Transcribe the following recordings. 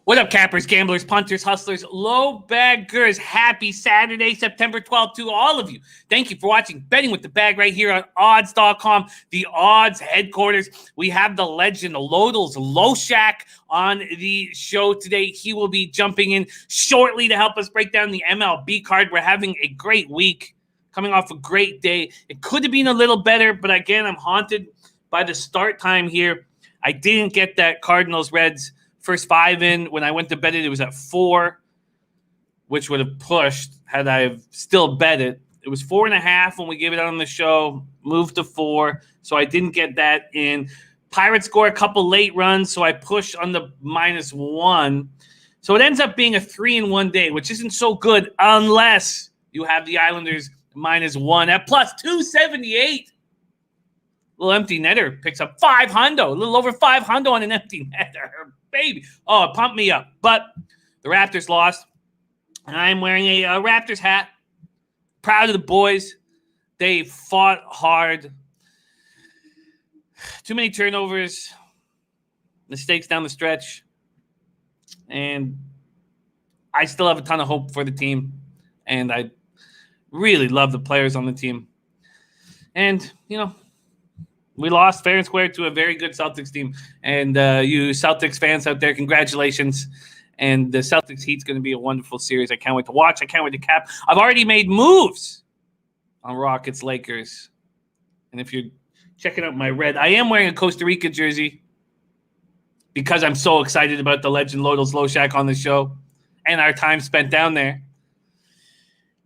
What up, cappers, gamblers, punters, hustlers, low baggers? Happy Saturday, September 12th to all of you. Thank you for watching Betting with the Bag right here on odds.com, the odds headquarters. We have the legend, Lodels Loshak, on the show today. He will be jumping in shortly to help us break down the MLB card. We're having a great week, coming off a great day. It could have been a little better, but again, I'm haunted by the start time here. I didn't get that Cardinals-Reds first five in. When I went to bet it, it was at 4, which would have pushed had I still bet it. It was 4.5 when we gave it out on the show, moved to 4, so I didn't get that in. Pirates score a couple late runs, so I pushed on the -1. So it ends up being a 3-in-1 day, which isn't so good unless you have the Islanders -1 at plus 278. Little empty netter picks up $500, a little over $500 on an empty netter. Baby. Oh, it pumped me up. But the Raptors lost. And I'm wearing a Raptors hat. Proud of the boys. They fought hard. Too many turnovers. Mistakes down the stretch. And I still have a ton of hope for the team. And I really love the players on the team. And, we lost fair and square to a very good Celtics team. And you Celtics fans out there, congratulations. And the Celtics Heat's going to be a wonderful series. I can't wait to watch. I can't wait to cap. I've already made moves on Rockets Lakers. And if you're checking out my red, I am wearing a Costa Rica jersey because I'm so excited about the legend Lodels Loshak on the show and our time spent down there.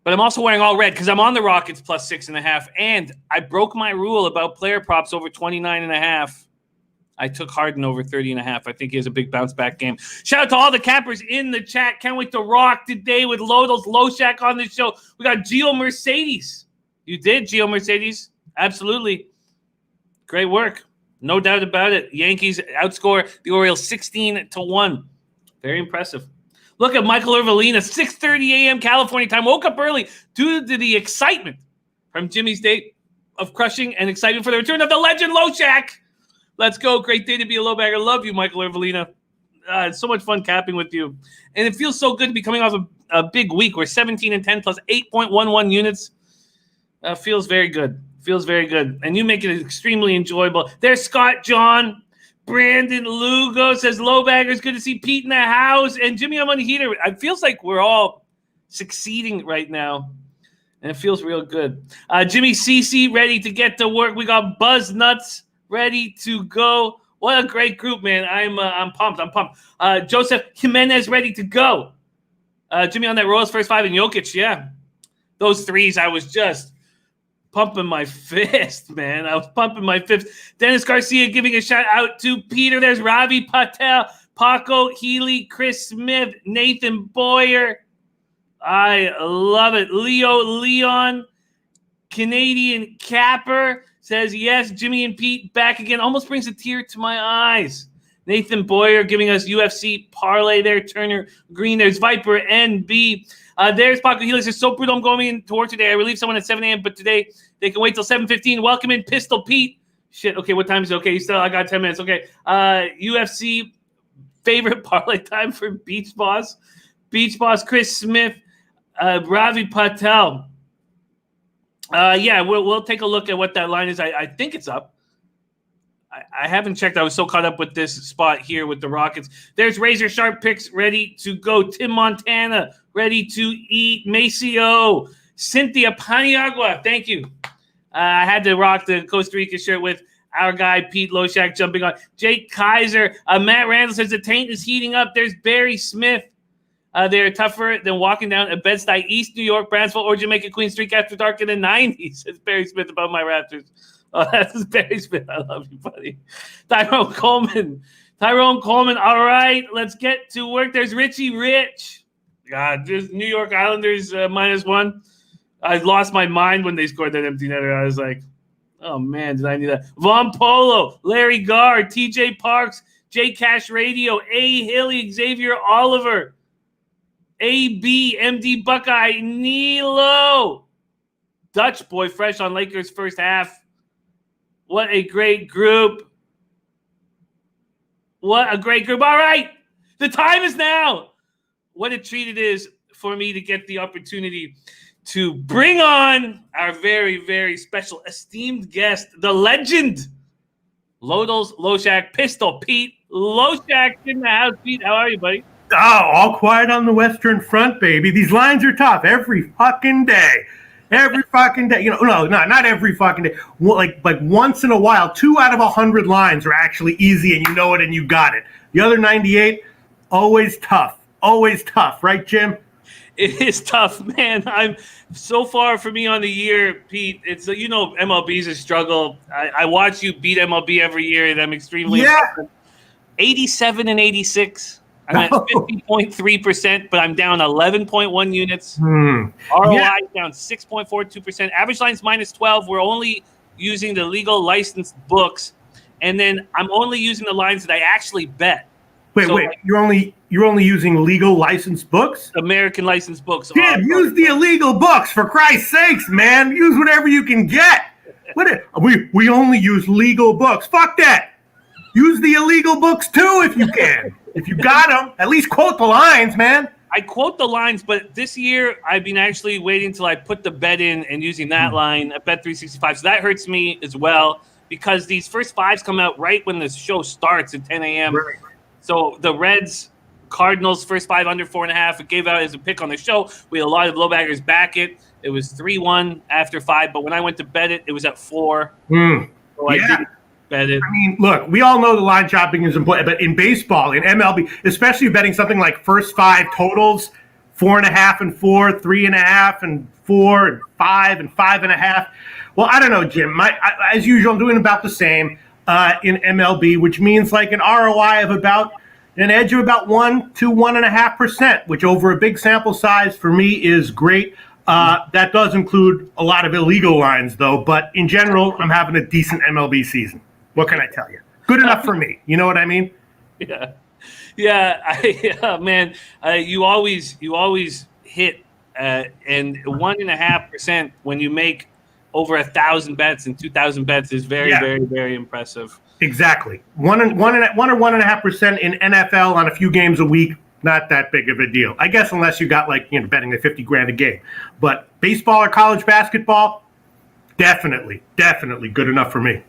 But I'm also wearing all red because I'm on the Rockets plus 6.5. And I broke my rule about player props over 29.5. I took Harden over 30.5. I think he has a big bounce back game. Shout out to all the cappers in the chat. Can't wait to rock today with Lodels Loshak on the show. We got Gio Mercedes. You did, Gio Mercedes. Absolutely. Great work. No doubt about it. Yankees outscore the Orioles 16-1. Very impressive. Look at Michael Irvalina, 6:30 a.m. California time. Woke up early due to the excitement from Jimmy's day of crushing and excitement for the return of the legend Loshak. Let's go. Great day to be a low bagger. Love you, Michael Irvalina. It's so much fun capping with you. And it feels so good to be coming off a big week. We're 17-10 plus 8.11 units. Feels very good. Feels very good. And you make it extremely enjoyable. There's Scott John. Brandon Lugo says, low baggers, good to see Pete in the house. And Jimmy, I'm on the heater. It feels like we're all succeeding right now. And it feels real good. Jimmy CC ready to get to work. We got Buzz Nuts ready to go. What a great group, man. I'm pumped. I'm pumped. Joseph Jimenez ready to go. Jimmy on that Royals first five and Jokic, yeah. Those threes, I was just pumping my fist, man. I was pumping my fist. Dennis Garcia giving a shout out to Peter. There's Ravi Patel, Paco Healy, Chris Smith, Nathan Boyer. I love it. Leo Leon, Canadian Capper says, yes, Jimmy and Pete back again. Almost brings a tear to my eyes. Nathan Boyer giving us UFC parlay there. Turner Green. There's Viper NB. There's Paco Healy. Says, so brutal. I'm going in to work today. I relieved someone at 7 a.m., but today they can wait till 7:15. Welcome in, Pistol Pete. Shit. Okay, what time is it? Okay, I got 10 minutes. Okay. UFC favorite parlay time for Beach Boss. Beach Boss, Chris Smith, Ravi Patel. Yeah, we'll take a look at what that line is. I think it's up. I haven't checked. I was so caught up with this spot here with the Rockets. There's Razor Sharp picks ready to go. Tim Montana ready to eat. Maceo. Cynthia Paniagua. Thank you. I had to rock the Costa Rica shirt with our guy Pete Loshak jumping on. Jake Kaiser. Matt Randall says the taint is heating up. There's Barry Smith. They're tougher than walking down a Bed-Stuy, East New York, Brownsville, or Jamaica Queen Street after dark in the 90s, says Barry Smith about my Raptors. Oh, that's Barry Smith. I love you, buddy. Tyrone Coleman. All right, let's get to work. There's Richie Rich. God, there's New York Islanders -1. I lost my mind when they scored that empty netter. I was like, oh, man, did I need that? Von Polo, Larry Gard, TJ Parks, J Cash Radio, A. Hilly, Xavier Oliver, AB, MD Buckeye, Nilo, Dutch Boy fresh on Lakers first half. What a great group. What a great group. All right. The time is now. What a treat it is for me to get the opportunity to bring on our very, very special esteemed guest, the legend, Loshak, Pistol Pete Loshak in the house. Pete, how are you, buddy? Oh, all quiet on the Western Front, baby. These lines are tough every fucking day. Every fucking day. No, not every fucking day. Like once in a while, 2 out of 100 lines are actually easy and you know it and you got it. The other 98, always tough. Always tough. Right, Jim? It is tough, man. I'm so far for me on the year, Pete. It's MLB's a struggle. I watch you beat MLB every year, and I'm extremely impressed. 87 and 86. I'm at 50.3%, but I'm down 11.1 units. ROI down 6.42%. Average line's minus 12. We're only using the legal licensed books, and then I'm only using the lines that I actually bet. Wait. You're only using legal licensed books? American licensed books. Yeah, use the illegal books, for Christ's sakes, man. Use whatever you can get. We only use legal books. Fuck that. Use the illegal books too if you can. If you got them, at least quote the lines, man. I quote the lines, but this year I've been actually waiting until I put the bet in and using that line at Bet365. So that hurts me as well because these first fives come out right when the show starts at 10 a.m. Right. So the Reds, Cardinals, first 5 under 4.5. It gave out as a pick on the show. We had a lot of low baggers back it. It was 3-1 after 5, but when I went to bet it, it was at 4. So I didn't bet it. I mean, look, we all know the line shopping is important, but in baseball, in MLB, especially betting something like first 5 totals, 4.5 and 4, 3.5 and 4, and 5 and 5.5. Well, I don't know, Jim. As usual, I'm doing about the same in MLB, which means like an ROI of about an edge of about 1 to 1.5%, which over a big sample size for me is great. That does include a lot of illegal lines, though. But in general, I'm having a decent MLB season. What can I tell you? Good enough for me. You know what I mean? Yeah. Man. You always hit, and 1.5% when you make over 1,000 bets and 2,000 bets is very, very, very impressive. Exactly. 1 or 1.5% in NFL on a few games a week. Not that big of a deal, I guess, unless you got betting the $50,000 a game. But baseball or college basketball, definitely good enough for me.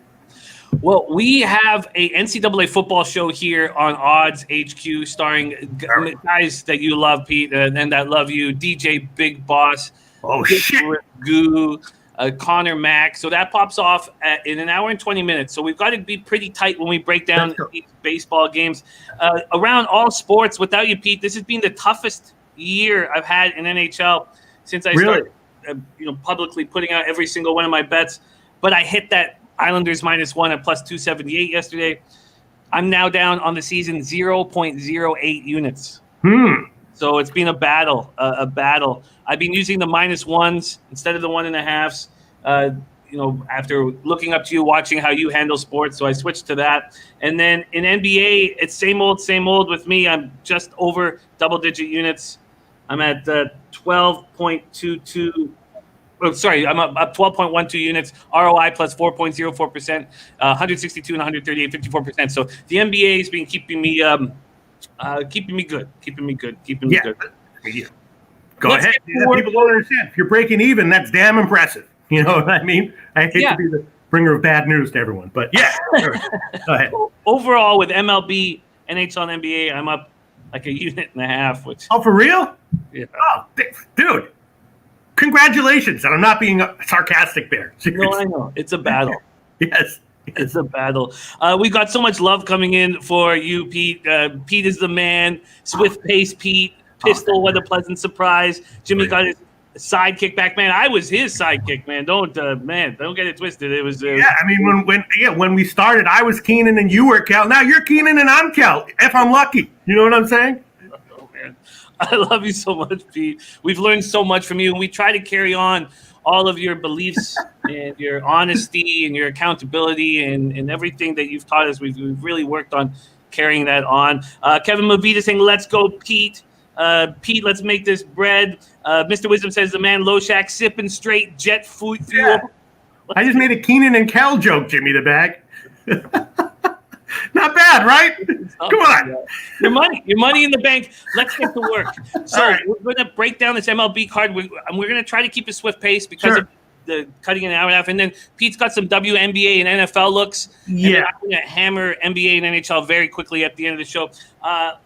Well, we have a NCAA football show here on Odds HQ, starring guys that you love, Pete, and that love you. DJ Big Boss, Goo, Connor Mack. So that pops off in an hour and 20 minutes. So we've got to be pretty tight when we break down these baseball games. Around all sports, without you, Pete, this has been the toughest year I've had in NHL since I started publicly putting out every single one of my bets. But I hit that Islanders -1 at plus 278 yesterday. I'm now down on the season 0.08 units. So it's been a battle. I've been using the -1s instead of the 1.5s. After looking up to you, watching how you handle sports, so I switched to that. And then in NBA, it's same old with me. I'm just over double-digit units. I'm at 12.22. I'm up 12.12 units. ROI plus 4.04%, 162 and 138, 54%. So the NBA has been keeping me good. Go ahead. People don't understand. If you're breaking even, that's damn impressive. You know what I mean? I hate to be the bringer of bad news to everyone, but go ahead. Overall, with MLB, NHL, and NBA, I'm up like 1.5 units. Which for real? Yeah. Oh, dude. Congratulations. And I'm not being sarcastic there. Seriously. No, I know. It's a battle. Yes. It's a battle. We got so much love coming in for you, Pete. Pete is the man. Swift pace, Pete. Pistol, what a pleasant surprise. Jimmy got his sidekick back, man. I was his sidekick, man. Don't get it twisted. It was. When we started, I was Keenan and you were Cal. Now you're Keenan and I'm Cal. If I'm lucky, you know what I'm saying? Oh man, I love you so much, Pete. We've learned so much from you, and we try to carry on all of your beliefs and your honesty and your accountability and everything that you've taught us. We've really worked on carrying that on. Kevin Movita saying, "Let's go, Pete." Pete, let's make this bread. Mr. Wisdom says the man Loshak sipping straight jet fuel. Yeah. I just made a Keenan and Kel joke, Jimmy the bag. Not bad, right? Come on. Your money in the bank. Let's get to work. So All right. we're going to break down this MLB card. We're going to try to keep a swift pace because of the cutting an hour and a half. And then Pete's got some WNBA and NFL looks. Yeah. And I'm going to hammer NBA and NHL very quickly at the end of the show.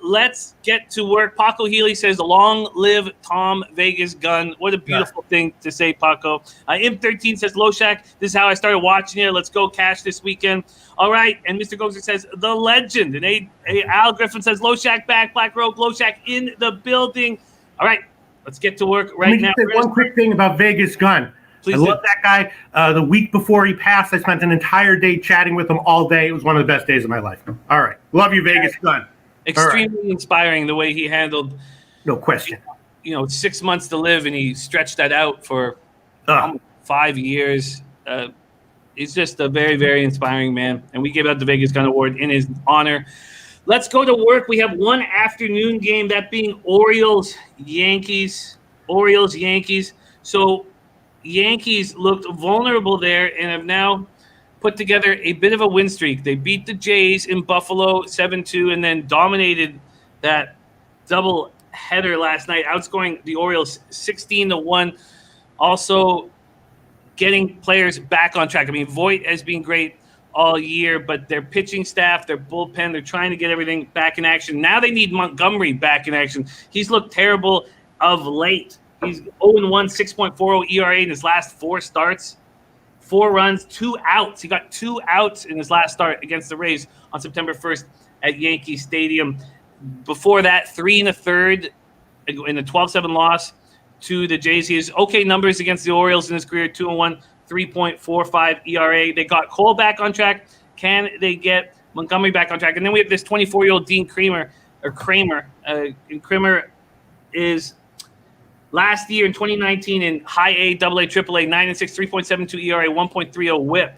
Let's get to work. Paco Healy says, long live Tom Vegas Gun. What a beautiful thing to say, Paco. Imp13 says, Loshak, this is how I started watching it. Let's go cash this weekend. All right. And Mr. Gozer says, the legend. And Al Griffin says, Loshak back, Black Rogue, Loshak in the building. All right. Let's get to work right now. Say one quick thing about Vegas Gun. Please I love that guy. The week before he passed, I spent an entire day chatting with him all day. It was one of the best days of my life. All right. Love you, Vegas Gun. Extremely inspiring the way he handled. No question. 6 months to live, and he stretched that out for 5 years. He's just a very, very inspiring man, and we give out the Vegas Gun Award in his honor. Let's go to work. We have one afternoon game, that being Orioles-Yankees. Orioles-Yankees. So Yankees looked vulnerable there and have now put together a bit of a win streak. They beat the Jays in Buffalo 7-2 and then dominated that double header last night, outscoring the Orioles 16-1. Also getting players back on track. I mean, Voit has been great all year, but their pitching staff, their bullpen, they're trying to get everything back in action. Now they need Montgomery back in action. He's looked terrible of late. He's 0-1, 6.40 ERA in his last 4 starts. 4 runs, 2 outs. He got 2 outs in his last start against the Rays on September 1st at Yankee Stadium. Before that, 3 1/3 in a 12-7 loss to the Jays. He has okay numbers against the Orioles in his career, 2-1, 3.45 ERA. They got Cole back on track. Can they get Montgomery back on track? And then we have this 24-year-old Dean Kramer. And Kramer is last year in 2019 in high A, double A, triple A, 9-6, 3.72 ERA, 1.30 WHIP.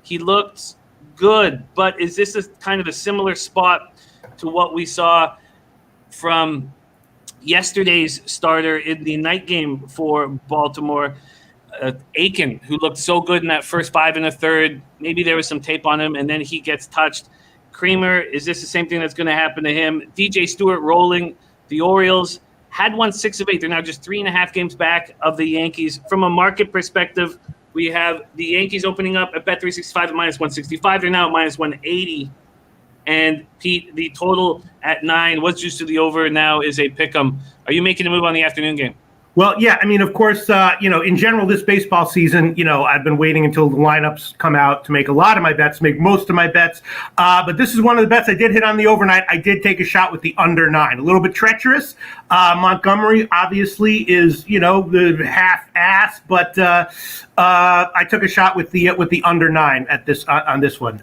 He looked good, but is this kind of a similar spot to what we saw from yesterday's starter in the night game for Baltimore, Aiken, who looked so good in that first 5 1/3? Maybe there was some tape on him, and then he gets touched. Kramer, is this the same thing that's going to happen to him? DJ Stewart rolling. The Orioles had won 6 of 8. They're now just 3.5 games back of the Yankees. From a market perspective, we have the Yankees opening up at Bet365 at -165. They're now at -180. And Pete, the total at 9 was juiced to the over. Now is a pick'em. Are you making a move on the afternoon game? Well, yeah, I mean, of course, in general, this baseball season, I've been waiting until the lineups come out to make a lot of my bets, make most of my bets. But this is one of the bets I did hit on the overnight. I did take a shot with the under 9. A little bit treacherous. Montgomery, obviously, is, the half-ass, but I took a shot with the under 9 at this on this one.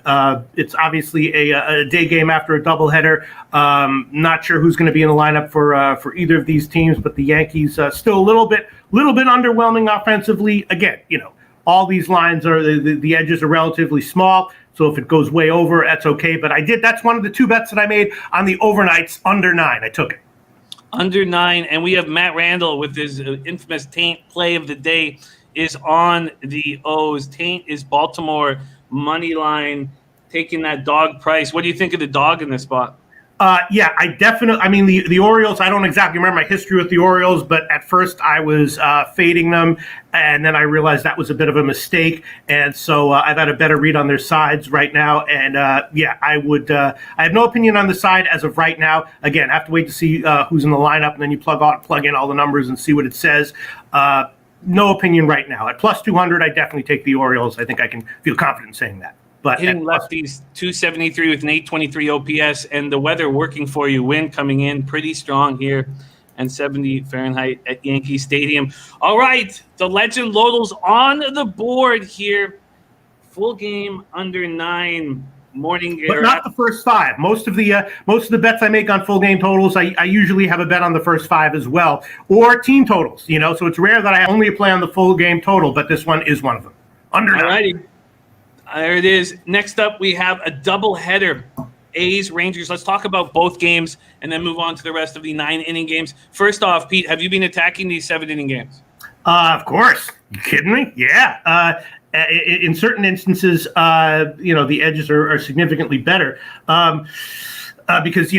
It's obviously a day game after a doubleheader. Not sure who's going to be in the lineup for either of these teams, but the Yankees still a little bit underwhelming offensively. Again, all these lines are the edges are relatively small, so if it goes way over, that's okay. But that's one of the 2 bets that I made on the overnights, under 9. I took it. Under 9, and we have Matt Randall with his infamous Taint play of the day is on the O's. Taint is Baltimore money line, taking that dog price. What do you think of the dog in this spot? Yeah, the Orioles, I don't exactly remember my history with the Orioles, but at first I was fading them, and then I realized that was a bit of a mistake, and so I've had a better read on their sides right now, and I have no opinion on the side as of right now. Again, I have to wait to see who's in the lineup, and then you plug in all the numbers and see what it says. No opinion right now. At plus 200, I definitely take the Orioles. I think I can feel confident saying that. But hitting lefties, 273 with an 823 OPS, and the weather working for you. Wind coming in pretty strong here, and 70 Fahrenheit at Yankee Stadium. All right, the legend Lodal's on the board here. Full game under 9. Morning, but not the first 5. Most of the bets I make on full game totals, I usually have a bet on the first 5 as well, or team totals. So it's rare that I only play on the full game total, but this one is one of them. Under 9. All righty. There it is. Next up, we have a doubleheader. A's, Rangers. Let's talk about both games and then move on to the rest of the 9-inning games. First off, Pete, have you been attacking these 7-inning games? Of course. You kidding me? Yeah. in certain instances, the edges are significantly better because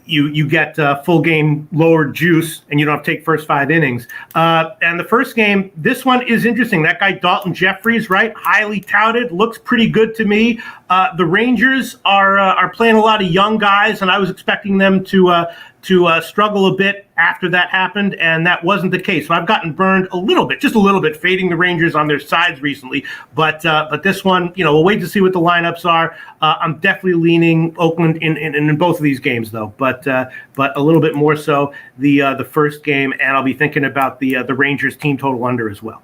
you get full game lower juice and you don't have to take first 5 innings. And the first game, this one is interesting. That guy Dalton Jeffries, right? Highly touted, looks pretty good to me. The Rangers are playing a lot of young guys, and I was expecting them to struggle a bit after that happened, and that wasn't the case. So I've gotten burned just a little bit, fading the Rangers on their sides recently. But this one, we'll wait to see what the lineups are. I'm definitely leaning Oakland in both of these games, though. But a little bit more so the first game, and I'll be thinking about the Rangers team total under as well.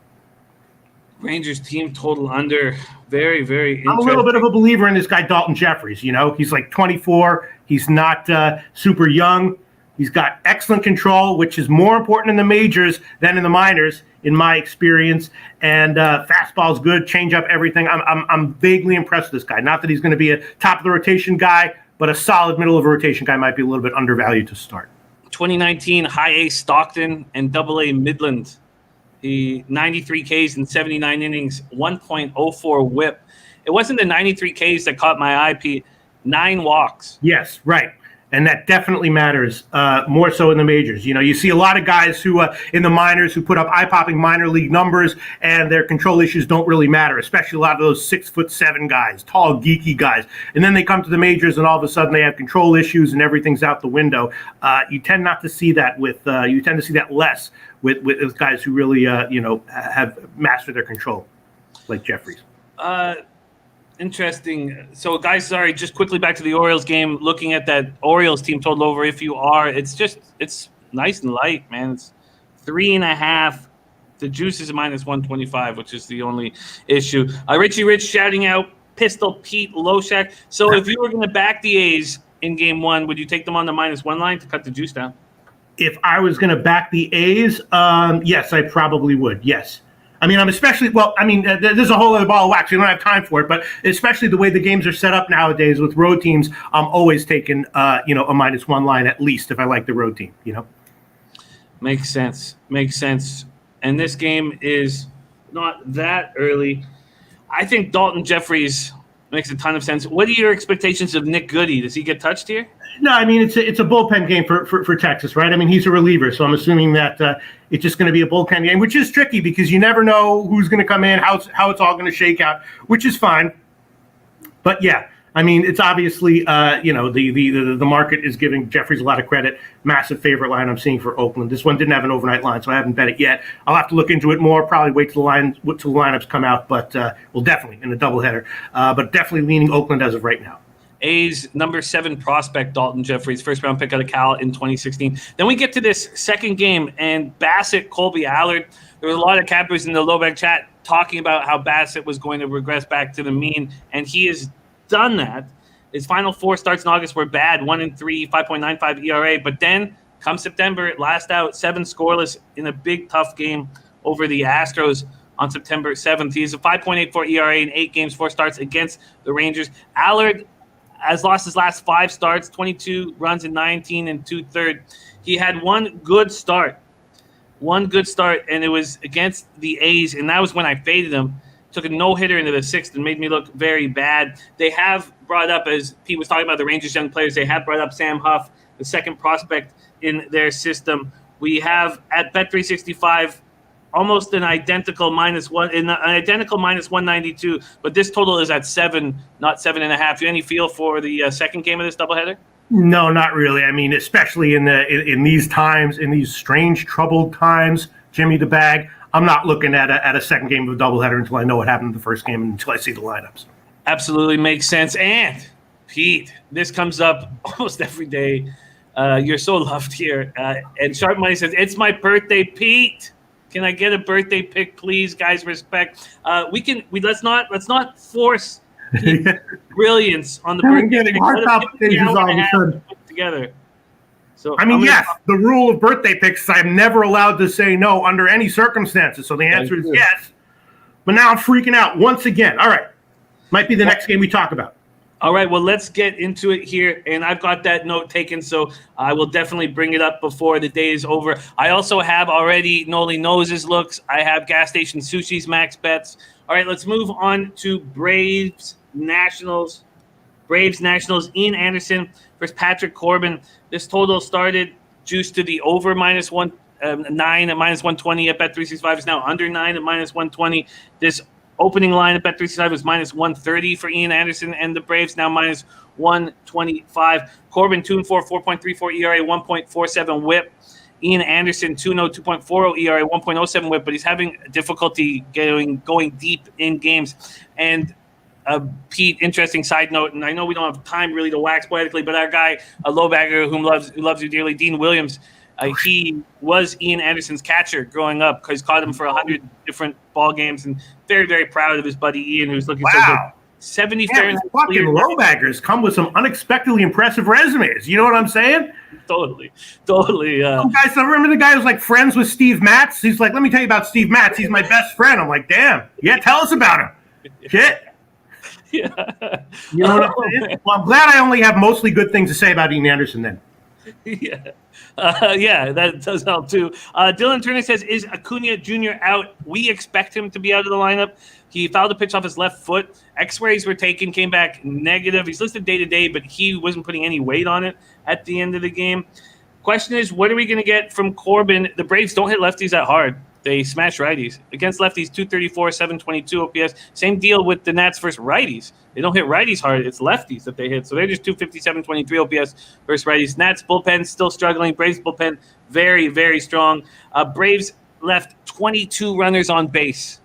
Rangers team total under, very, very interesting. I'm a little bit of a believer in this guy Dalton Jeffries. He's like 24. He's not super young. He's got excellent control, which is more important in the majors than in the minors, in my experience. And fastball's good, changeup, everything. I'm vaguely impressed with this guy. Not that he's going to be a top of the rotation guy, but a solid middle of the rotation guy might be a little bit undervalued to start. 2019 High A Stockton and Double A Midland. He 93 Ks in 79 innings, 1.04 WHIP. It wasn't the 93 Ks that caught my eye, Pete. 9 walks. Yes, right. And that definitely matters more so in the majors. You see a lot of guys who in the minors who put up eye-popping minor league numbers, and their control issues don't really matter, especially a lot of those 6'7" guys, tall, geeky guys. And then they come to the majors, and all of a sudden they have control issues, and everything's out the window. You tend not to see that you tend to see that less with guys who really have mastered their control, like Jeffries. Interesting. So, guys, sorry, just quickly back to the Orioles game. Looking at that Orioles team total over, if you are, it's nice and light, man. It's 3.5. The juice is -125, which is the only issue. Richie Rich shouting out Pistol Pete Loshak. So, if you were going to back the A's in Game 1, would you take them on the -1 line to cut the juice down? If I was going to back the A's, yes, I probably would. Yes. There's a whole other ball of wax. We don't have time for it, but especially the way the games are set up nowadays with road teams, I'm always taking, a -1 line at least if I like the road team, Makes sense. And this game is not that early. I think Dalton Jeffries makes a ton of sense. What are your expectations of Nick Goody? Does he get touched here? No, it's a bullpen game for Texas, right? He's a reliever, so I'm assuming that it's just going to be a bullpen game, which is tricky because you never know who's going to come in, how it's all going to shake out, which is fine. But yeah, it's obviously the market is giving Jeffries a lot of credit. Massive favorite line I'm seeing for Oakland. This one didn't have an overnight line, so I haven't bet it yet. I'll have to look into it more. Probably wait till the lineups come out, but well, definitely in a doubleheader. But definitely leaning Oakland as of right now. A's number 7 prospect, Dalton Jeffries, first-round pick out of Cal in 2016. Then we get to this second game, and Bassett, Colby Allard. There was a lot of cappers in the low-back chat talking about how Bassett was going to regress back to the mean, and he has done that. His final 4 starts in August were bad, 1-3, 5.95 ERA. But then, come September, last out, 7 scoreless in a big, tough game over the Astros on September 7th. He has a 5.84 ERA in 8 games, 4 starts against the Rangers. Allard has lost his last 5 starts, 22 runs in 19 and 2/3. He had one good start, and it was against the A's, and that was when I faded him. Took a no-hitter into the 6th and made me look very bad. They have brought up, as Pete was talking about the Rangers' young players, they have brought up Sam Huff, the second prospect in their system. We have, at Bet365, almost an identical -192, but this total is at 7, not 7.5. You any feel for the second game of this doubleheader? No, not really. Especially in these times, in these strange, troubled times, Jimmy the Bag, I'm not looking at a second game of a doubleheader until I know what happened in the first game and until I see the lineups. Absolutely makes sense. And Pete, this comes up almost every day. You're so loved here. And Sharp Money says, "It's my birthday, Pete. Can I get a birthday pick, please, guys? Respect." Let's not force brilliance on the birthday. Getting hard palpitations all of a sudden. Together. So yes, the rule of birthday picks is I'm never allowed to say no under any circumstances. So the answer is yes. But now I'm freaking out once again. All right, might be the next game we talk about. All right, well, let's get into it here. And I've got that note taken, so I will definitely bring it up before the day is over. I also have already Noli knows his looks. I have Gas Station Sushi's max bets. All right, let's move on to Braves Nationals. Ian Anderson versus Patrick Corbin. This total started juiced to the over minus 9 at minus 120 at Bet365. It's now under 9 at minus 120. This opening line at Bet365 was minus 130 for Ian Anderson and the Braves, now minus 125. Corbin 2-4, 4.34 ERA, 1.47 WHIP. Ian Anderson 2-0, 2.40 ERA, 1.07 WHIP, but he's having difficulty going deep in games. And Pete, interesting side note, and I know we don't have time really to wax poetically, but our guy, a low bagger who loves you dearly, Dean Williams, he was Ian Anderson's catcher growing up because caught him for 100 different ball games, and very, very proud of his buddy Ian, who's looking so good. 70 Fahrenheit. Fucking low baggers come with some unexpectedly impressive resumes. You know what I'm saying? Totally. Some guys, I remember the guy who's like friends with Steve Matz. He's like, let me tell you about Steve Matz. He's my best friend. I'm like, damn. Yeah, tell us about him. Shit. Yeah. You know what I'm saying? Well, I'm glad I only have mostly good things to say about Ian Anderson then. Yeah. That does help too. Dylan Turner says, is Acuna Jr. out? We expect him to be out of the lineup. He fouled a pitch off his left foot. X-rays were taken, came back negative. He's listed day-to-day, but he wasn't putting any weight on it at the end of the game. Question is, what are we going to get from Corbin? The Braves don't hit lefties that hard. They smash righties. Against lefties, 234, 722 OPS. Same deal with the Nats versus righties. They don't hit righties hard. It's lefties that they hit. So they're just 250, 723 OPS versus righties. Nats bullpen still struggling. Braves bullpen very, very strong. Braves left 22 runners on base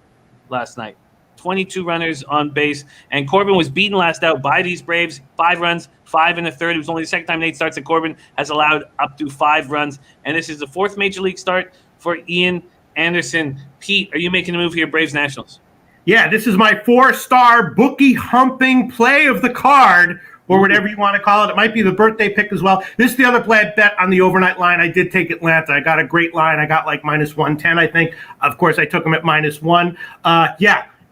last night. 22 runners on base. And Corbin was beaten last out by these Braves. 5 runs, 5 1/3. It was only the second time Nate starts that Corbin has allowed up to 5 runs. And this is the 4th major league start for Ian Anderson. Pete, are you making a move here, Braves Nationals? Yeah, this is my 4-star bookie humping play of the card, or whatever you want to call it. It might be the birthday pick as well. This is the other play I bet on the overnight line. I did take Atlanta. I got a great line. I got like minus 110, I think. Of course, I took him at minus 1.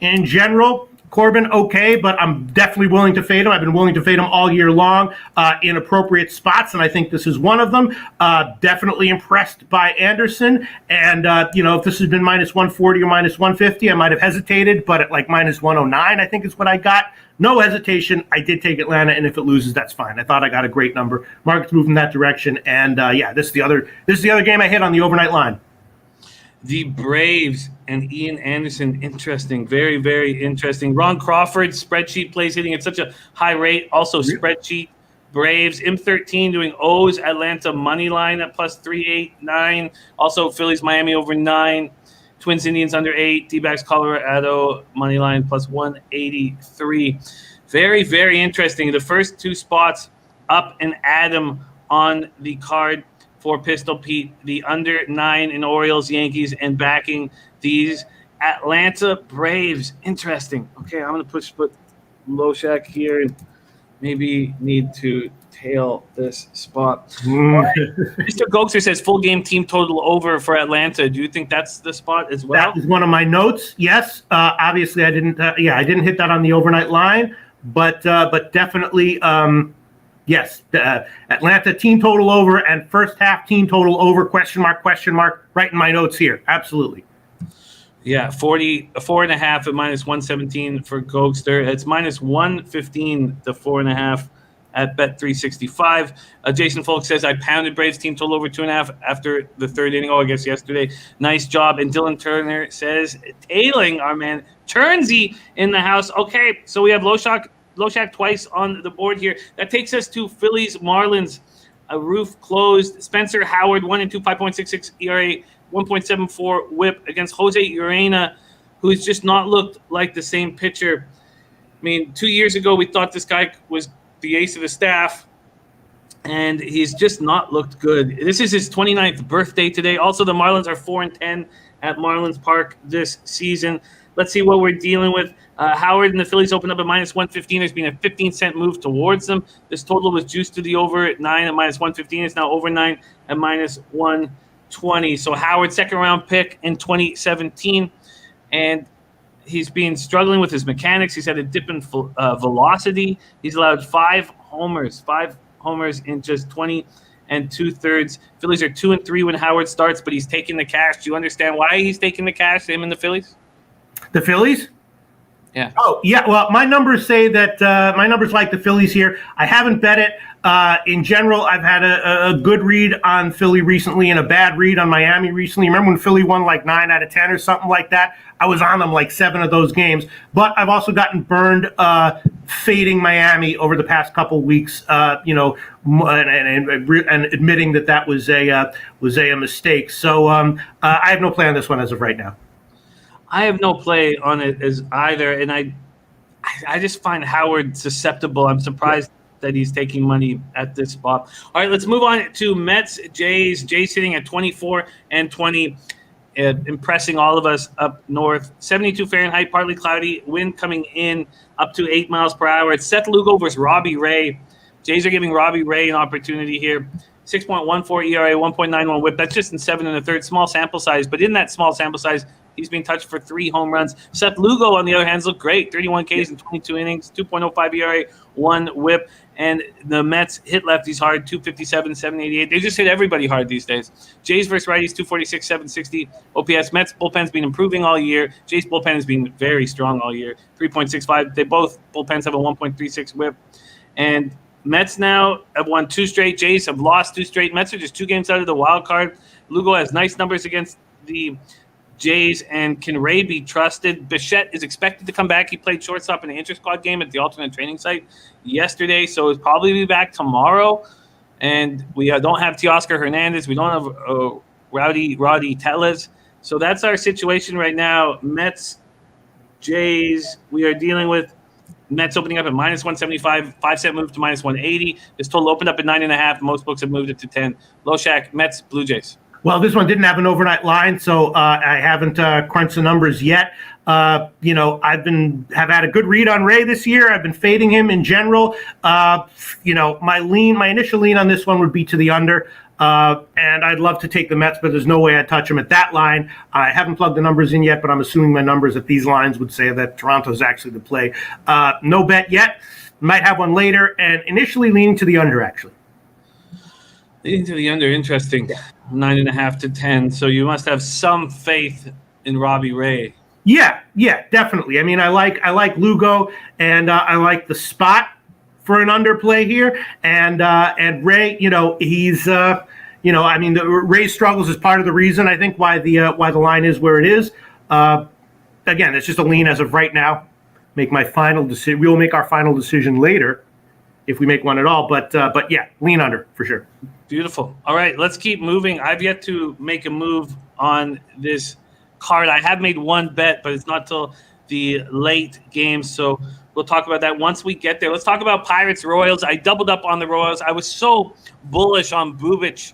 In general, Corbin, okay, but I'm definitely willing to fade him. I've been willing to fade him all year long in appropriate spots, and I think this is one of them. Definitely impressed by Anderson. And, if this had been minus 140 or minus 150, I might have hesitated, but at like minus 109, I think is what I got. No hesitation. I did take Atlanta, and if it loses, that's fine. I thought I got a great number. Market's moving that direction, and this is the other game I hit on the overnight line. The Braves and Ian Anderson, interesting, very, very interesting. Ron Crawford's spreadsheet plays hitting at such a high rate. Also, spreadsheet Braves M13 doing O's Atlanta money line at plus 389. Also, Phillies Miami over 9. Twins Indians under 8. D-backs Colorado money line plus 183. Very, very interesting. The first 2 spots up and Adam on the card for Pistol Pete, the under 9 in Orioles, Yankees, and backing these Atlanta Braves. Interesting. Okay, I'm going to put Loshak here and maybe need to tail this spot. Right. Mr. Gokster says full game team total over for Atlanta. Do you think that's the spot as well? That is one of my notes. Yes. Obviously, I didn't hit that on the overnight line, but definitely. Yes, Atlanta team total over and first half team total over, question mark, right in my notes here. Absolutely. Yeah, 4.5 at minus 117 for Gokster. It's minus 115 to 4.5 at Bet365. Jason Folk says, I pounded Braves team total over 2.5 after the 3rd inning. I guess yesterday. Nice job. And Dylan Turner says, tailing our man Turnsy in the house. Okay, so we have Loshak twice on the board here. That takes us to Phillies Marlins. A roof closed. Spencer Howard 1-2, 5.66 ERA, 1.74 WHIP against Jose Urena, who's just not looked like the same pitcher. I mean, 2 years ago we thought this guy was the ace of the staff, and he's just not looked good. This is his 29th birthday today. Also, the Marlins are 4-10 at Marlins Park this season. Let's see what we're dealing with. Howard and the Phillies opened up at minus 115. There's been a 15-cent move towards them. This total was juiced to the over at 9 at minus 115. It's now over 9 at minus 120. So Howard, second-round pick in 2017. And He's been struggling with his mechanics. He's had a dip in velocity. He's allowed 5 homers in just 20 2/3. Phillies are 2-3 when Howard starts, but he's taking the cash. Do you understand why he's taking the cash, him and the Phillies? The Phillies? Yeah. Oh, yeah. Well, my numbers say that my numbers like the Phillies here. I haven't bet it. In general, I've had a good read on Philly recently and a bad read on Miami recently. Remember when Philly won like 9 out of 10 or something like that? I was on them like 7 of those games. But I've also gotten burned fading Miami over the past couple weeks, and admitting that was a mistake. So I have no play on this one as of right now. I have no play on it as either, and I just find Howard susceptible. I'm surprised that he's taking money at this spot. All right, let's move on to Mets, Jays. Jays sitting at 24-20, impressing all of us up north. 72 Fahrenheit, partly cloudy, wind coming in up to 8 miles per hour. It's Seth Lugo versus Robbie Ray. Jays are giving Robbie Ray an opportunity here. 6.14 ERA, 1.91 WHIP. That's just in 7 1/3, small sample size. But in that small sample size, he's been touched for 3 home runs. Seth Lugo, on the other hand, looked great. 31 Ks in 22 innings, 2.05 ERA, 1 WHIP. And the Mets hit lefties hard, 257, 788. They just hit everybody hard these days. Jays versus righties, 246, 760. OPS. Mets bullpen's been improving all year. Jays bullpen has been very strong all year, 3.65. They both bullpens have a 1.36 WHIP. And Mets now have won 2 straight. Jays have lost 2 straight. Mets are just 2 games out of the wild card. Lugo has nice numbers against the Jays, and can Ray be trusted? Bichette is expected to come back. He played shortstop in the inter-squad game at the alternate training site yesterday, so he'll probably be back tomorrow. And we don't have Teoscar Hernandez. We don't have Rowdy Tellez. So that's our situation right now. Mets, Jays, we are dealing with Mets opening up at -175, 5-cent move to -180. This total opened up at 9.5. Most books have moved it to 10. Loshak, Mets, Blue Jays. Well, this one didn't have an overnight line, so I haven't crunched the numbers yet. Have had a good read on Ray this year. I've been fading him in general. My initial lean on this one would be to the under. And I'd love to take the Mets, but there's no way I'd touch them at that line. I haven't plugged the numbers in yet, but I'm assuming my numbers at these lines would say that Toronto's actually the play. No bet yet. Might have one later, and initially leaning to the under, actually. Leading to the under, interesting. 9.5 to 10. So you must have some faith in Robbie Ray. Yeah, definitely. I mean, I like Lugo, and I like the spot for an underplay here. And Ray, he's Ray's struggles is part of the reason I think why the line is where it is. Again, it's just a lean as of right now. Make my final decision. We will make our final decision later if we make one at all. But yeah, lean under for sure. Beautiful. All right, let's keep moving. I've yet to make a move on this card. I have made one bet, but it's not till the late game. So we'll talk about that once we get there. Let's talk about Pirates Royals. I doubled up on the Royals. I was so bullish on Bubic.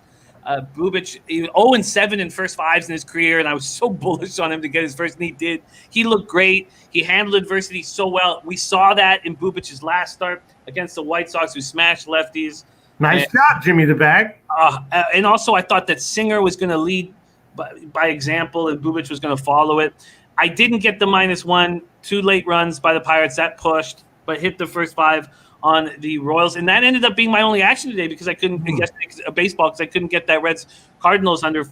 Bubic, 0-7 in first 5s in his career, and I was so bullish on him to get his first, and he did. He looked great. He handled adversity so well. We saw that in Bubic's last start against the White Sox, who smashed lefties. Nice job, Jimmy the Bag. And also, I thought that Singer was going to lead by example, and Bubic was going to follow it. I didn't get the -1, 2 late runs by the Pirates. That pushed, but hit the first 5 on the Royals. And that ended up being my only action today because I couldn't get baseball because I couldn't get that Reds Cardinals under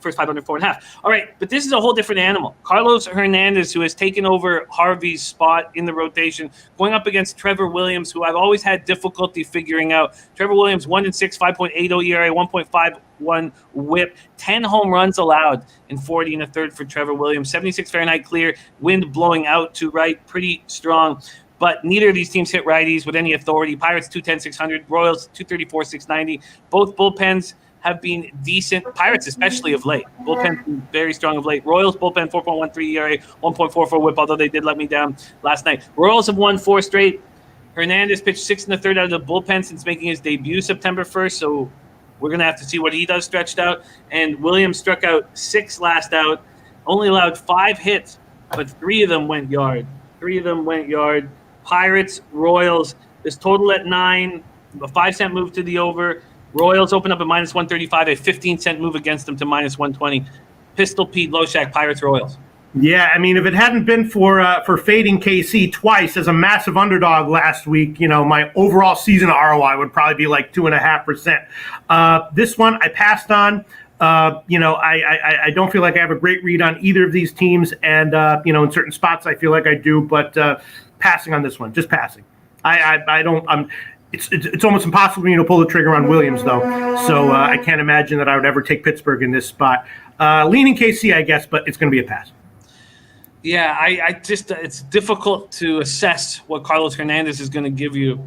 first 5 under 4.5. All right, but this is a whole different animal. Carlos Hernandez, who has taken over Harvey's spot in the rotation, going up against Trevor Williams, who I've always had difficulty figuring out. Trevor Williams, 1-6, 5.80 ERA, 1.51 WHIP, 10 home runs allowed in 40 1/3 for Trevor Williams. 76 Fahrenheit clear, wind blowing out to right, pretty strong. But neither of these teams hit righties with any authority. Pirates 210, 600. Royals 234, 690. Both bullpens have been decent. Pirates especially of late. Bullpen been very strong of late. Royals bullpen 4.13 ERA, 1.44 WHIP, although they did let me down last night. Royals have won 4 straight. Hernandez pitched 6 1/3 out of the bullpen since making his debut September 1st, so we're going to have to see what he does stretched out. And Williams struck out 6 last out, only allowed 5 hits, but 3 of them went yard. Pirates, Royals, this total at 9, a 5-cent move to the over. Royals open up at -135, a 15-cent move against them to -120. Pistol Pete Loshak, Pirates, Royals. Yeah, I mean, if it hadn't been for fading KC twice as a massive underdog last week, my overall season ROI would probably be like 2.5%. This one I passed on. I don't feel like I have a great read on either of these teams, and in certain spots I feel like I do, but passing on this one, just passing. I don't. It's almost impossible for me to pull the trigger on Williams, though. So I can't imagine that I would ever take Pittsburgh in this spot. Leaning KC, I guess, but it's going to be a pass. Yeah, I just it's difficult to assess what Carlos Hernandez is going to give you,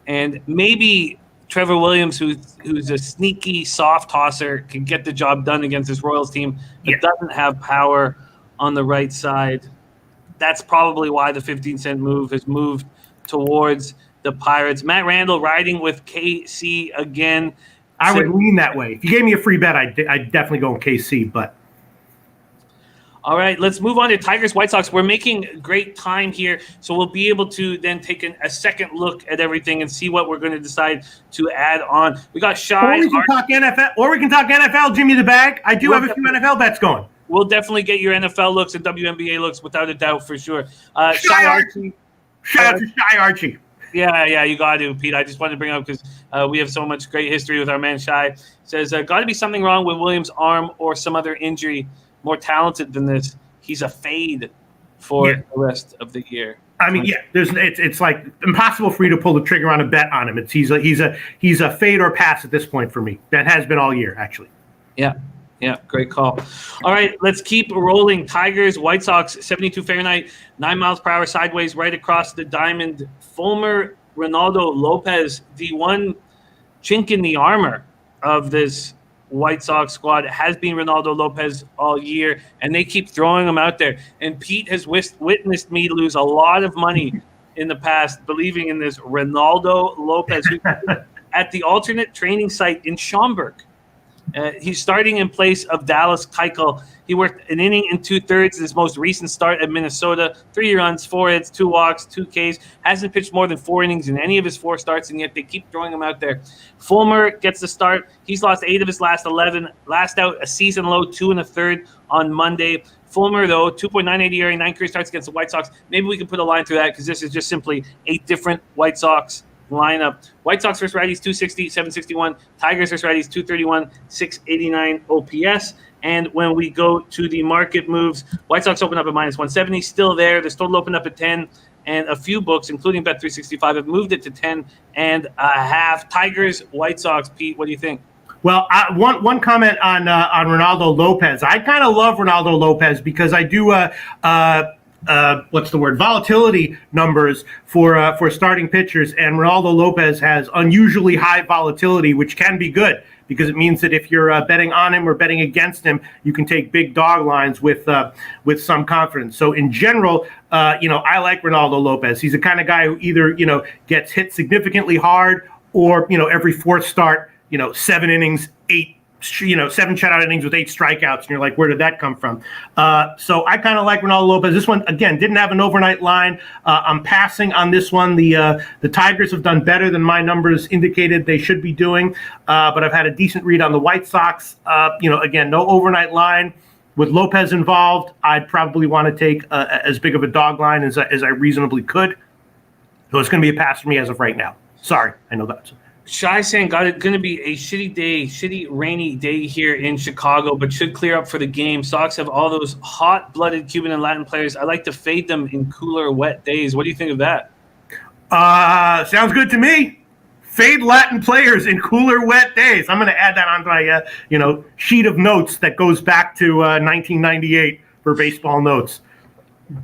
and maybe Trevor Williams, who's a sneaky soft tosser, can get the job done against this Royals team that doesn't have power on the right side. That's probably why the 15-cent move has moved towards the Pirates. Matt Randall riding with KC again. I would lean that way. If you gave me a free bet, I'd definitely go with KC, but. All right, let's move on to Tigers White Sox. We're making great time here, so we'll be able to then take a second look at everything and see what we're going to decide to add on. We got Shy. Or we can talk NFL. Jimmy the Bag. I do have a few NFL bets going. We'll definitely get your NFL looks and WNBA looks without a doubt for sure. Shy Archie. Shout out to Shy Archie. Yeah, you got to, Pete. I just wanted to bring it up because we have so much great history with our man Shy. Says, got to be something wrong with Williams' arm or some other injury. More talented than this. He's a fade for the rest of the year. I mean, it's like impossible for you to pull the trigger on a bet on him. He's a fade or pass at this point for me. That has been all year, actually. Yeah, great call. All right, let's keep rolling. Tigers, White Sox, 72 Fahrenheit, 9 miles per hour sideways right across the diamond. Fulmer, Ronaldo, Lopez, the one chink in the armor of this White Sox squad has been Ronaldo Lopez all year, and they keep throwing him out there. And Pete has witnessed me lose a lot of money in the past believing in this Ronaldo Lopez at the alternate training site in Schaumburg. He's starting in place of Dallas Keuchel. He worked an inning and 2/3 in his most recent start at Minnesota. 3 runs, 4 hits, 2 walks, 2 Ks. Hasn't pitched more than 4 innings in any of his 4 starts, and yet they keep throwing him out there. Fulmer gets the start. He's lost 8 of his last 11. Last out, a season low 2 1/3 on Monday. Fulmer, though, 2.98 ERA, 9 career starts against the White Sox. Maybe we can put a line through that because this is just simply a different White Sox lineup. White Sox versus righties 260, 761. Tigers versus righties 231, 689 OPS. And when we go to the market moves, White Sox open up at minus 170, still there. The total opened up at 10, and a few books, including Bet365, have moved it to 10.5. Tigers, White Sox. Pete, what do you think? Well, one comment on Ronaldo Lopez. I kind of love Ronaldo Lopez because I do volatility numbers for starting pitchers, and Ronaldo Lopez has unusually high volatility, which can be good because it means that if you're betting on him or betting against him, you can take big dog lines with some confidence. So in general, I like Ronaldo Lopez. He's the kind of guy who either gets hit significantly hard or every fourth start, 7 innings, 7 shutout innings with 8 strikeouts, and you're like, where did that come from? So I kind of like Ronaldo Lopez. This one, again, didn't have an overnight line. I'm passing on this one. The Tigers have done better than my numbers indicated they should be doing, but I've had a decent read on the White Sox. Again, no overnight line. With Lopez involved, I'd probably want to take as big of a dog line as I reasonably could. So it's going to be a pass for me as of right now. Sorry, I know that. Shy saying going to be a shitty rainy day here in Chicago, but should clear up for the game. Sox have all those hot-blooded Cuban and Latin players. I like to fade them in cooler, wet days. What do you think of that? Sounds good to me. Fade Latin players in cooler, wet days. I'm going to add that onto my sheet of notes that goes back to 1998 for baseball notes.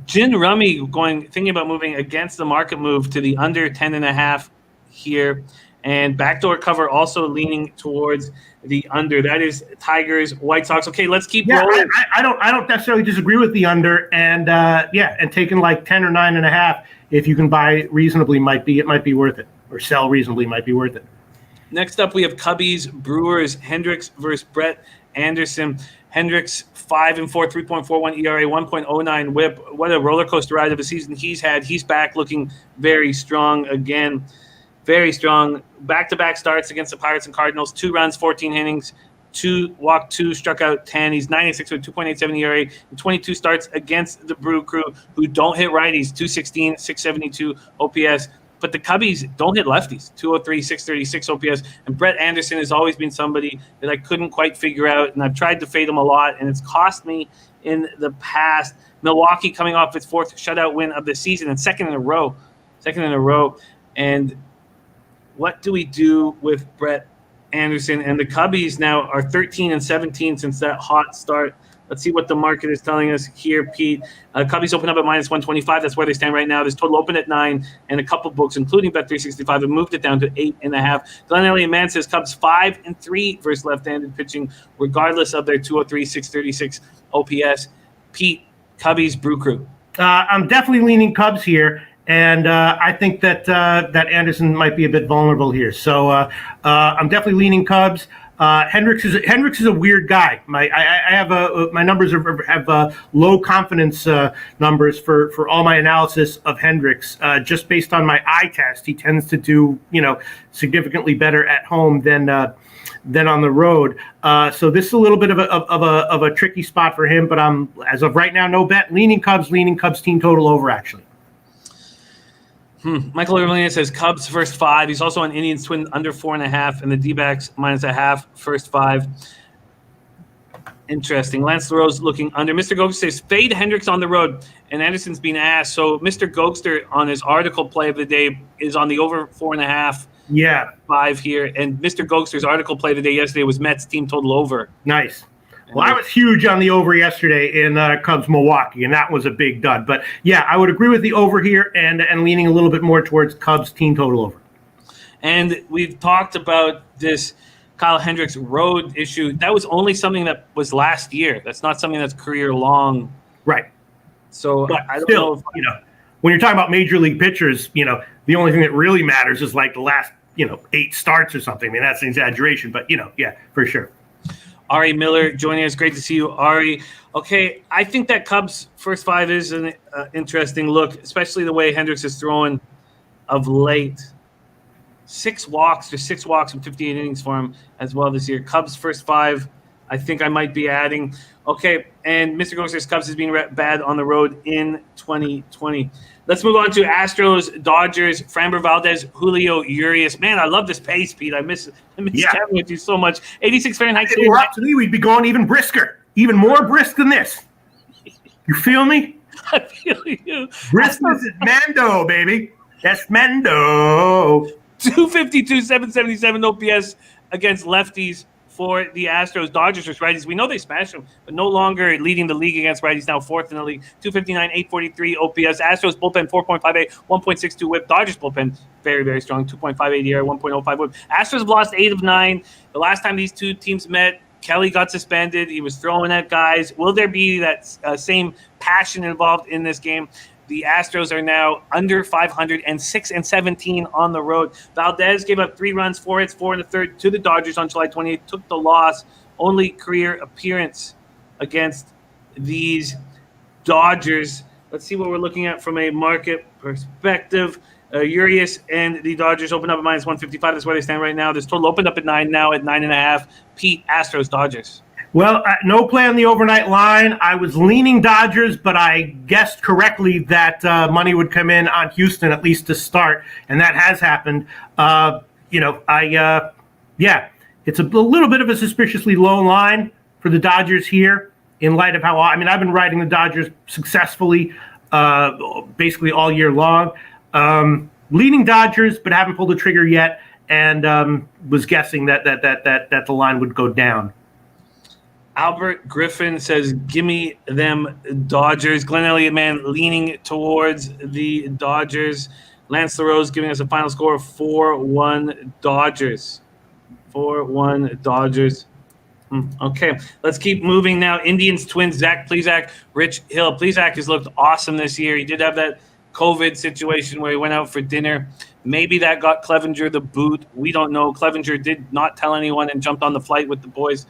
Jin Rummy thinking about moving against the market move to the under 10.5 here. And backdoor cover also leaning towards the under. That is Tigers, White Sox. Okay, let's keep rolling. I don't necessarily disagree with the under, and taking like 10 or 9.5 if you can buy reasonably it might be worth it, or sell reasonably might be worth it. Next up, we have Cubbies, Brewers, Hendricks versus Brett Anderson. Hendricks 5-4, 3.41 ERA, 1.09 WHIP. What a roller coaster ride of a season he's had. He's back looking very strong again. Very strong. Back-to-back starts against the Pirates and Cardinals. 2 runs, 14 innings, walked 2, struck out 10. He's 96 with 2.87 ERA and 22 starts against the Brew Crew, who don't hit righties, 216, 672 OPS. But the Cubbies don't hit lefties, 203, 636 OPS. And Brett Anderson has always been somebody that I couldn't quite figure out, and I've tried to fade him a lot, and it's cost me in the past. Milwaukee coming off its 4th shutout win of the season and second in a row. And what do we do with Brett Anderson? And the Cubbies now are 13 and 17 since that hot start. Let's see what the market is telling us here, Pete. Cubbies open up at minus 125. That's where they stand right now. This total opened at 9, and a couple books, including Bet365, have moved it down to 8.5. Glenn Elliott Mann says Cubs 5-3 versus left-handed pitching, regardless of their 203, 636 OPS. Pete, Cubbies, Brew Crew. I'm definitely leaning Cubs here. And I think that Anderson might be a bit vulnerable here. So I'm definitely leaning Cubs. Hendricks is a weird guy. I have my numbers have low confidence numbers for all my analysis of Hendricks. Just based on my eye test, he tends to do significantly better at home than on the road. So this is a little bit of a tricky spot for him. But I'm, as of right now, no bet. Leaning Cubs team total over actually. Michael Irvine says Cubs first 5. He's also on Indians Twin under 4.5, and the D-backs minus a half first 5. Interesting. Lance LaRose looking under. Mr. Gokster says fade Hendricks on the road, and Anderson's being asked. So Mr. Gokster on his article play of the day is on the over 4.5. Yeah. 5 here, and Mr. Gokster's article play of the day yesterday was Mets team total over. Nice. Well, I was huge on the over yesterday in Cubs Milwaukee, and that was a big dud. But yeah, I would agree with the over here and leaning a little bit more towards Cubs team total over. And we've talked about this Kyle Hendricks road issue. That was only something that was last year. That's not something that's career long. Right. So but I don't still, know. When you're talking about major league pitchers, the only thing that really matters is like the last, 8 starts or something. I mean, that's an exaggeration, but yeah, for sure. Ari Miller joining us. Great to see you, Ari. Okay, I think that Cubs first 5 is an interesting look, especially the way Hendricks is throwing of late. 6 walks in 58 innings for him as well this year. Cubs first 5, I think I might be adding. Okay, and Mr. Ghost says Cubs has been bad on the road in 2020. Let's move on to Astros, Dodgers, Framber Valdez, Julio Urias. Man, I love this pace, Pete. I miss chatting with you so much. 86 Fahrenheit. If it were up to me, we'd be going even brisker, even more brisk than this. You feel me? I feel you. Briskness is Mando, baby. That's Mando. 252, 777 OPS against lefties for the Astros. Dodgers versus righties. We know they smashed them, but no longer leading the league against righties. Now 4th in the league. 259, 843 OPS. Astros bullpen 4.58, 1.62 whip. Dodgers bullpen very, very strong. 2.58 ERA, 1.05 whip. Astros have lost 8 of 9. The last time these two teams met, Kelly got suspended. He was throwing at guys. Will there be that same passion involved in this game? The Astros are now under 500 and 6-17 on the road. Valdez gave up 3 runs, 4 hits, 4 1/3 to the Dodgers on July 28th. Took the loss. Only career appearance against these Dodgers. Let's see what we're looking at from a market perspective. Urias and the Dodgers open up at minus 155. That's where they stand right now. This total opened up at 9, now at 9.5. Pete, Astros, Dodgers. Well, no play on the overnight line. I was leaning Dodgers, but I guessed correctly that money would come in on Houston, at least to start, and that has happened. It's a little bit of a suspiciously low line for the Dodgers here in light of how, I've been riding the Dodgers successfully basically all year long. Leaning Dodgers, but haven't pulled the trigger yet, and was guessing that the line would go down. Albert Griffin says, gimme them Dodgers. Glenn Elliott, man, leaning towards the Dodgers. Lance LaRose giving us a final score of 4-1 Dodgers. 4-1 Dodgers. Okay, let's keep moving now. Indians, Twins, Zach Plesac, Rich Hill. Plesac has looked awesome this year. He did have that COVID situation where he went out for dinner. Maybe that got Clevenger the boot. We don't know. Clevenger did not tell anyone and jumped on the flight with the boys,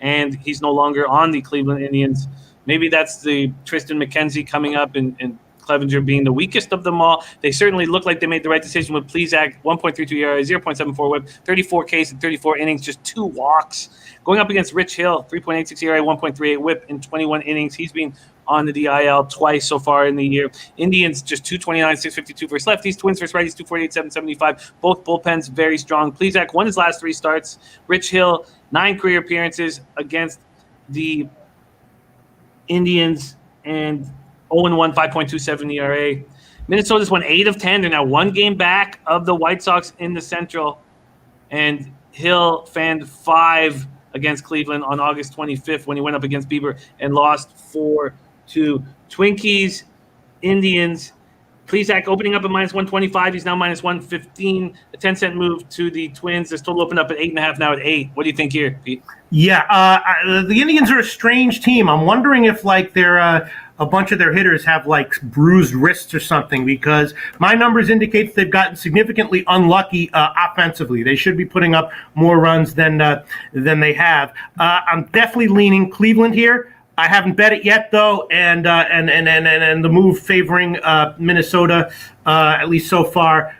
and he's no longer on the Cleveland Indians. Maybe that's the Tristan McKenzie coming up and Clevenger being the weakest of them all. They certainly look like they made the right decision with Plesac, 1.32 ERA, 0.74 WHIP, 34 Ks in 34 innings, just 2 walks. Going up against Rich Hill, 3.86 ERA, 1.38 WHIP in 21 innings. He's been on the DIL twice so far in the year. Indians just 229, 652 versus lefties. Twins versus righties, 248, 775. Both bullpens very strong. Plesac won his last 3 starts. Rich Hill, 9 career appearances against the Indians and 0-1, 5.27 ERA. Minnesota's won 8 of 10. They're now 1 game back of the White Sox in the Central. And Hill fanned 5 against Cleveland on August 25th when he went up against Bieber and lost 4-2. Twinkies, Indians. Plesac opening up at -125. He's now -115. A 10-cent move to the Twins. This total opened up at 8.5, now at 8. What do you think here, Pete? Yeah, the Indians are a strange team. I'm wondering if they're a bunch of their hitters have bruised wrists or something, because my numbers indicate they've gotten significantly unlucky offensively. They should be putting up more runs than they have. I'm definitely leaning Cleveland here. I haven't bet it yet though, and the move favoring Minnesota, at least so far,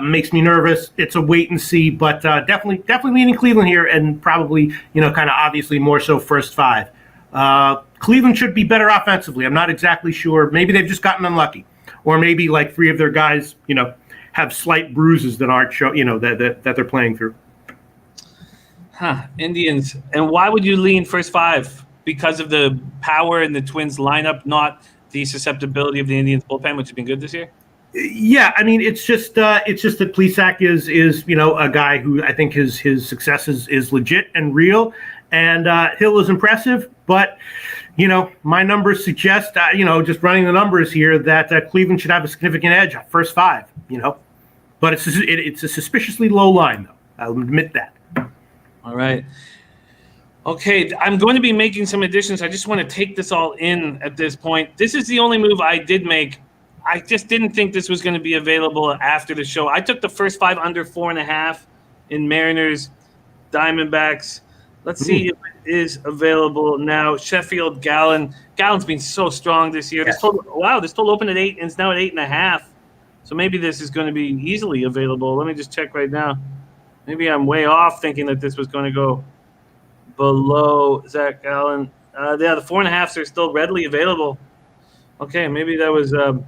makes me nervous. It's a wait and see, but definitely leaning Cleveland here, and probably kind of obviously more so first 5. Cleveland should be better offensively. I'm not exactly sure. Maybe they've just gotten unlucky, or maybe 3 of their guys, have slight bruises that aren't that they're playing through. Indians. And why would you lean first 5? Because of the power in the Twins lineup, not the susceptibility of the Indians bullpen, which has been good this year? Yeah, I mean, it's just that Plesac is a guy who I think his success is legit and real, and Hill is impressive. But my numbers suggest just running the numbers here that Cleveland should have a significant edge at first 5. But it's a suspiciously low line though. I'll admit that. All right. Okay, I'm going to be making some additions. I just want to take this all in at this point. This is the only move I did make. I just didn't think this was going to be available after the show. I took the first 5 under 4.5 in Mariners, Diamondbacks. Let's see if it is available now. Sheffield, Gallen. Gallen's been so strong this year. Yes. This total opened at 8 and it's now at 8.5. So maybe this is going to be easily available. Let me just check right now. Maybe I'm way off thinking that this was going to go below Zach Gallen. The 4.5s are still readily available. Okay, maybe that was. Okay.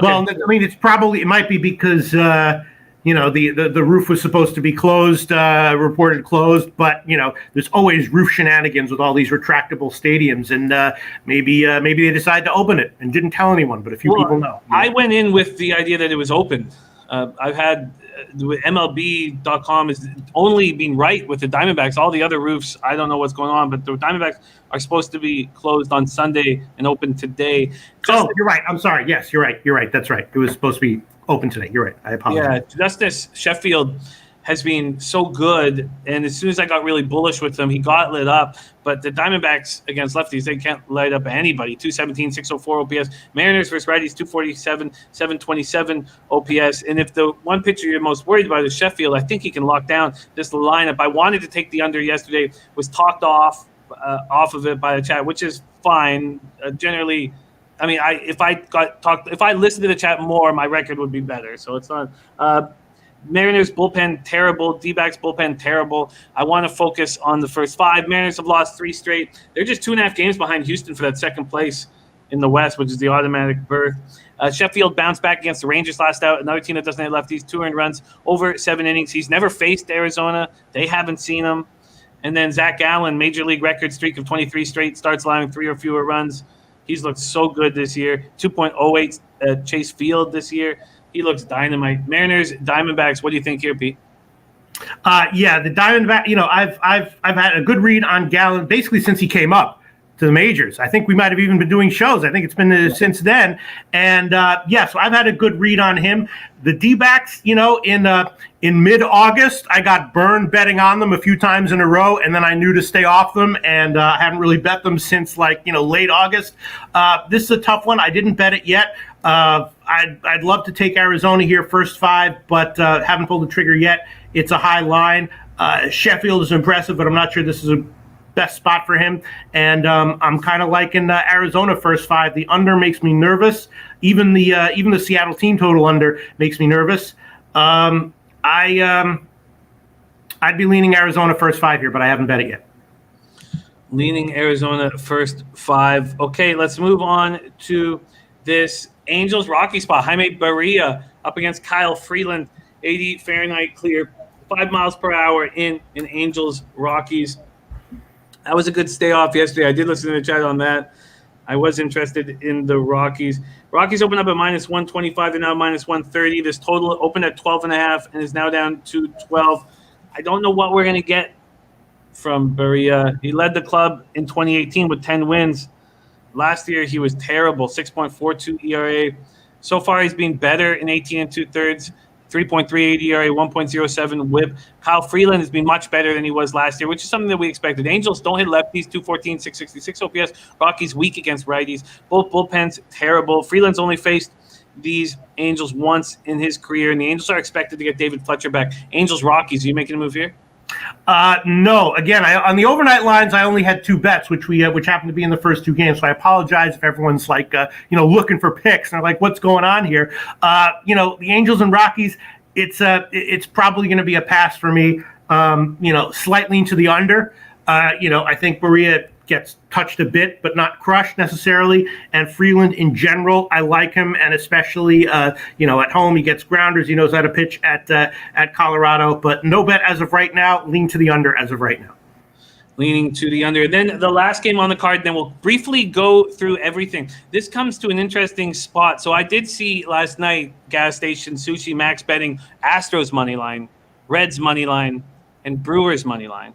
Well, I mean, it might be because the roof was supposed to be closed, reported closed, but there's always roof shenanigans with all these retractable stadiums, and maybe they decided to open it and didn't tell anyone, but a few people know. I went in with the idea that it was open. I've had MLB.com is only being right with the Diamondbacks. All the other roofs, I don't know what's going on, but the Diamondbacks are supposed to be closed on Sunday and open today. You're right. I'm sorry. Yes, you're right. That's right. It was supposed to be open today. You're right. I apologize. Yeah, Justice Sheffield has been so good, and as soon as I got really bullish with him, he got lit up. But the Diamondbacks against lefties, they can't light up anybody. 217, 604 OPS. Mariners versus righties, 247, 727 OPS. And if the one pitcher you're most worried about is Sheffield, I think he can lock down this lineup. I wanted to take the under yesterday, was talked off of it by the chat, which is fine. Generally, I mean, if I listened to the chat more, my record would be better. So it's not. Mariners bullpen terrible. D-backs bullpen terrible. I want to focus on the first 5. Mariners have lost 3 straight. They're just 2.5 games behind Houston for that second place in the West, which is the automatic berth. Sheffield bounced back against the Rangers last out. Another team that doesn't have lefties. 2 earned runs over 7 innings. He's never faced Arizona. They haven't seen him. And then Zach Gallen, major league record streak of 23 straight starts, allowing 3 or fewer runs. He's looked so good this year. 2.08 Chase Field this year. He looks dynamite. Mariners, Diamondbacks. What do you think here, Pete? Yeah, the Diamondback. I've had a good read on Gallen basically since he came up to the majors. I think we might have even been doing shows. I think it's been since then. And so I've had a good read on him. The D-backs, in mid-August, I got burned betting on them a few times in a row, and then I knew to stay off them, and I haven't really bet them since late August. This is a tough one. I didn't bet it yet. I'd love to take Arizona here first 5, but haven't pulled the trigger yet. It's a high line. Sheffield is impressive, but I'm not sure this is best spot for him. And I'm kind of liking Arizona first 5. The under makes me nervous. Even the Seattle team total under makes me nervous. I'd be leaning Arizona first 5 here, but I haven't bet it yet. Leaning Arizona first 5. Okay, let's move on to this Angels Rocky spot. Jaime Barria up against Kyle Freeland. 80 Fahrenheit clear, 5 miles per hour in Angels Rockies. That was a good stay off yesterday. I did listen to the chat on that. I was interested in the Rockies. Rockies opened up at minus 125. They're now minus 130. This total opened at 12.5 and is now down to 12. I don't know what we're going to get from Barria. He led the club in 2018 with 10 wins. Last year, he was terrible, 6.42 ERA. So far, he's been better in 18 2/3, 3.38 ERA, 1.07 WHIP. Kyle Freeland has been much better than he was last year, which is something that we expected. Angels don't hit lefties, 214, 666 OPS. Rockies weak against righties. Both bullpens terrible. Freeland's only faced these Angels once in his career, and the Angels are expected to get David Fletcher back. Angels Rockies, are you making a move here? No. Again, on the overnight lines, I only had 2 bets, which happened to be in the first 2 games. So I apologize if everyone's like, looking for picks and they're like, "What's going on here?" The Angels and Rockies, it's probably going to be a pass for me. Slightly into the under. I think Barria gets touched a bit, but not crushed necessarily. And Freeland in general, I like him, and especially at home, he gets grounders. He knows how to pitch at Colorado. But no bet as of right now. Lean to the under as of right now. Leaning to the under. Then the last game on the card, then we'll briefly go through everything. This comes to an interesting spot. So I did see last night, gas station, Sushi Max betting Astros money line, Reds money line, and Brewers money line.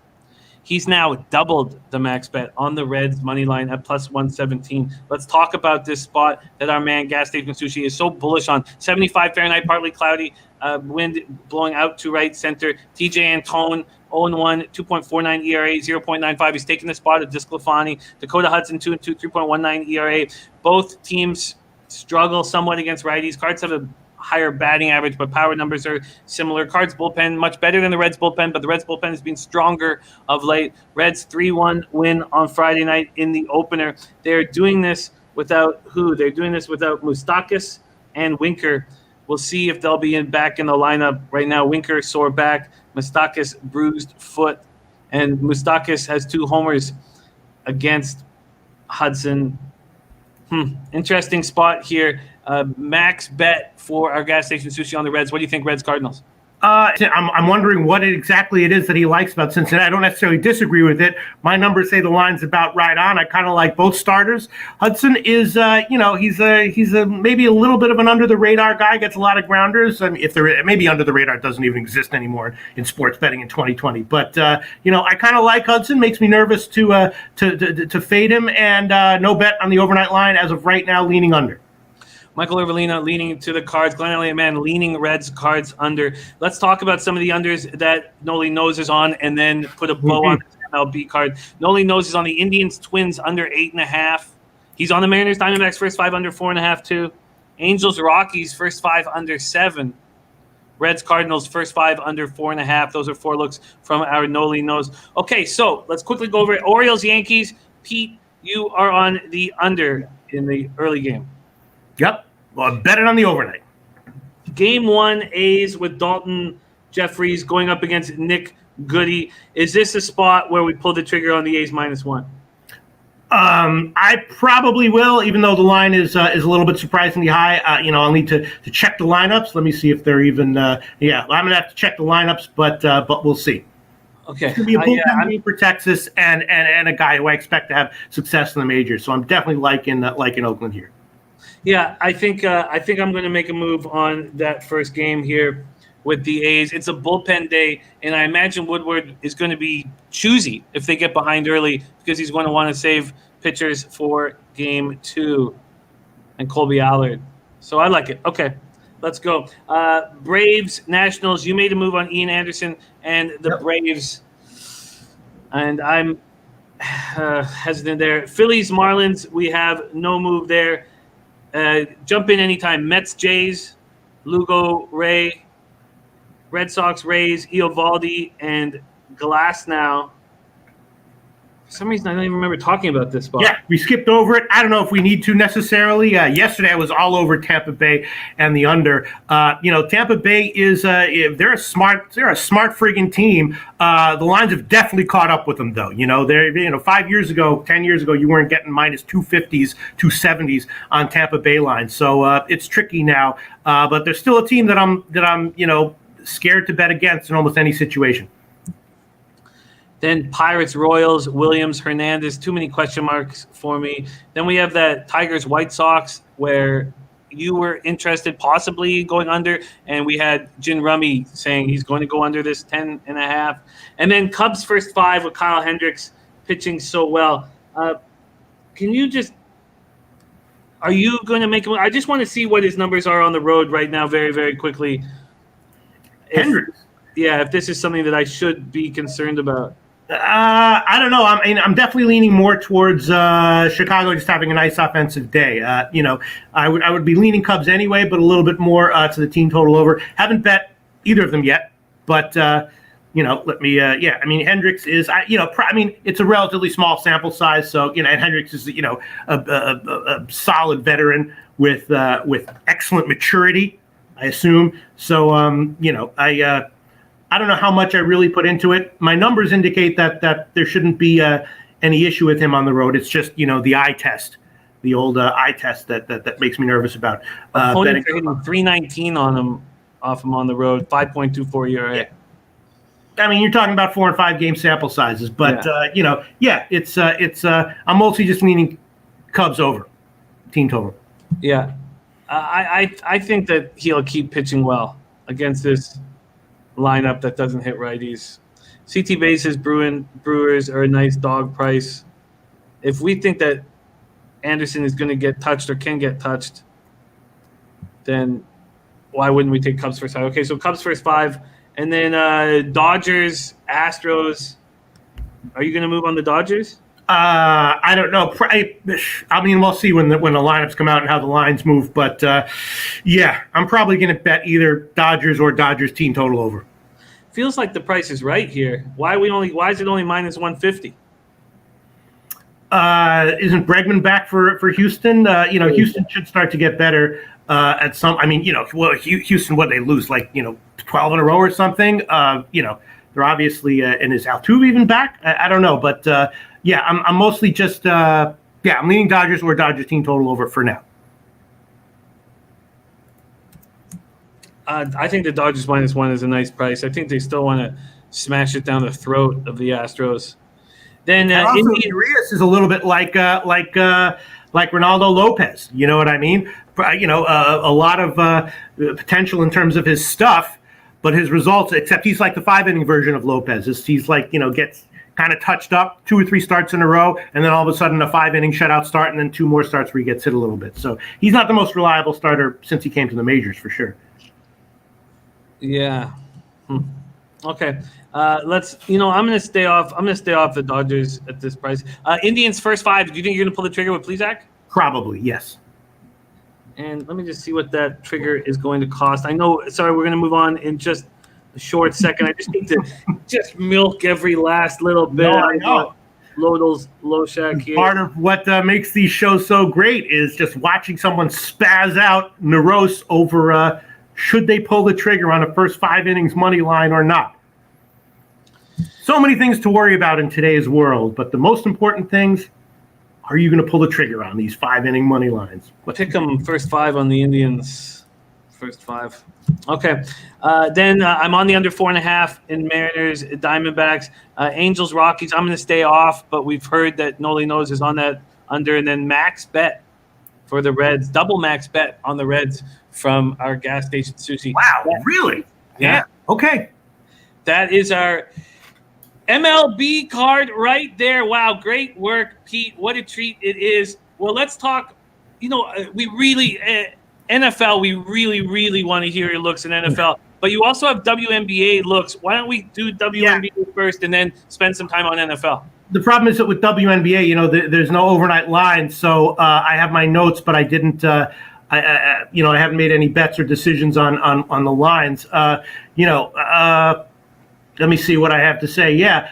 He's now doubled the max bet on the Reds money line at plus 117. Let's talk about this spot that our man Gas Station Sushi is so bullish on. 75 Fahrenheit, partly cloudy, wind blowing out to right center. TJ Antone, 0-1, 2.49 ERA, 0.95. He's taking the spot of Disclafani. Dakota Hudson, 2-2, 3.19 ERA. Both teams struggle somewhat against righties. Cards have a higher batting average, but power numbers are similar. Cards bullpen much better than the Reds bullpen, but the Reds bullpen has been stronger of late. Reds 3-1 win on Friday night in the opener. They're doing this without who? They're doing this without Moustakas and Winker. We'll see if they'll be back in the lineup. Right now, Winker sore back, Moustakas bruised foot, and Moustakas has 2 homers against Hudson. Interesting spot here. Max bet for our Gas Station Sushi on the Reds. What do you think, Reds Cardinals? I'm wondering what exactly it is that he likes about Cincinnati. I don't necessarily disagree with it. My numbers say the line's about right on. I kind of like both starters. Hudson is, he's maybe a little bit of an under the radar guy. Gets a lot of grounders. I mean, if there maybe under the radar doesn't even exist anymore in sports betting in 2020. But I kind of like Hudson. Makes me nervous to fade him. And no bet on the overnight line as of right now. Leaning under. Michael Irvelina leaning to the Cards. Glenn Elliott, man, leaning Reds Cards under. Let's talk about some of the unders that Noli Nose is on, and then put a bow on the MLB card. Noli Nose is on the Indians Twins under 8.5. He's on the Mariners Diamondbacks first 5 under 4.5 too. Angels Rockies first 5 under 7. Reds Cardinals first 5 under 4.5. Those are 4 looks from our Noli Nose. Okay, so let's quickly go over it. Orioles Yankees. Pete, you are on the under in the early game. Yep. Well, bet it on the overnight. Game 1, A's with Dalton Jeffries going up against Nick Goody. Is this a spot where we pull the trigger on the A's -1? I probably will, even though the line is a little bit surprisingly high. I'll need to check the lineups. Let me see if they're even. I'm gonna have to check the lineups, but we'll see. Okay, it's gonna be a bullpen game for Texas and a guy who I expect to have success in the majors. So I'm definitely liking Oakland here. Yeah, I think I'm going to make a move on that first game here with the A's. It's a bullpen day, and I imagine Woodward is going to be choosy if they get behind early because he's going to want to save pitchers for Game 2 and Colby Allard. So I like it. Okay, let's go. Braves, Nationals. You made a move on Ian Anderson and the Braves, and I'm hesitant there. Phillies, Marlins. We have no move there. Jump in anytime. Mets, Jays, Lugo, Ray, Red Sox, Rays, Eovaldi, and Glasnow. For some reason, I don't even remember talking about this spot. Yeah, we skipped over it. I don't know if we need to necessarily. Yesterday, I was all over Tampa Bay and the under. Tampa Bay is they're a smart friggin' team. The lines have definitely caught up with them, though. They're 5 years ago, 10 years ago, you weren't getting minus 250s, 270s on Tampa Bay lines. So it's tricky now. But they're still a team that I'm scared to bet against in almost any situation. Then Pirates, Royals, Williams, Hernandez, too many question marks for me. Then we have that Tigers, White Sox, where you were interested possibly going under, and we had Jin Rummy saying he's going to go under this 10.5. And then Cubs first 5 with Kyle Hendricks pitching so well. Are you going to make him? I just want to see what his numbers are on the road right now very, very quickly. Hendricks? If this is something that I should be concerned about. I don't know. I'm definitely leaning more towards Chicago just having a nice offensive day. I would be leaning Cubs anyway, but a little bit more to the team total over. Haven't bet either of them yet, but let me. Hendricks is. It's a relatively small sample size, so and Hendricks is a solid veteran with excellent maturity, I assume. So I don't know how much I really put into it. My numbers indicate that there shouldn't be any issue with him on the road. It's just, the eye test, the old eye test that makes me nervous about betting. They're hitting 319 off him on the road, 5.24 ERA. Yeah. You're talking about 4 and 5 game sample sizes, but it's I'm mostly just leaning Cubs over team total. Yeah, I think that he'll keep pitching well against this lineup that doesn't hit righties. CT bases, Brewers are a nice dog price. If we think that Anderson is going to get touched or can get touched, then why wouldn't we take Cubs first 5? Okay, so Cubs first 5, and then Dodgers, Astros. Are you going to move on the Dodgers? I don't know. We'll see when the lineups come out and how the lines move. But I'm probably going to bet either Dodgers or Dodgers team total over. Feels like the price is right here. Why is it only minus 150? Isn't Bregman back for Houston? Houston should start to get better at some. Houston, what they lose 12 in a row or something. They're obviously and is Altuve even back? I don't know, but I'm mostly just I'm leaning Dodgers or Dodgers team total over for now. I think the Dodgers minus 1 is a nice price. I think they still want to smash it down the throat of the Astros. Then Urias is a little bit like Ronaldo Lopez. You know what I mean? A lot of potential in terms of his stuff, but his results. Except he's like the 5-inning version of Lopez. He's like gets kind of touched up 2 or 3 starts in a row, and then all of a sudden a 5-inning shutout start, and then 2 more starts where he gets hit a little bit. So he's not the most reliable starter since he came to the majors for sure. Yeah. Okay. Let's. I'm going to stay off. I'm going to stay off the Dodgers at this price. Indians first 5. Do you think you're going to pull the trigger with Plesac? Probably, yes. And let me just see what that trigger is going to cost. I know. Sorry, we're going to move on in just a short second. I just need to just milk every last little bit. No, I know. Loshak here. Part of what makes these shows so great is just watching someone spaz out Neros over should they pull the trigger on a first 5 innings money line or not. So many things to worry about in today's world, but the most important things, are you going to pull the trigger on these 5-inning money lines? Pick them first 5 on the Indians. First 5. Okay. Then I'm on the under 4.5 in Mariners, Diamondbacks, Angels, Rockies. I'm going to stay off, but we've heard that Noli Knows is on that under. And then max bet for the Reds, double max bet on the Reds from our gas station Susie. Wow, really? Yeah. Okay. That is our MLB card right there. Wow, great work, Pete. What a treat it is. Well, let's talk. We really NFL. We really, really want to hear your looks in NFL. But you also have WNBA looks. Why don't we do WNBA first and then spend some time on NFL? The problem is that with WNBA, there's no overnight line. So I have my notes, but I didn't. I haven't made any bets or decisions on the lines. Let me see what I have to say. Yeah.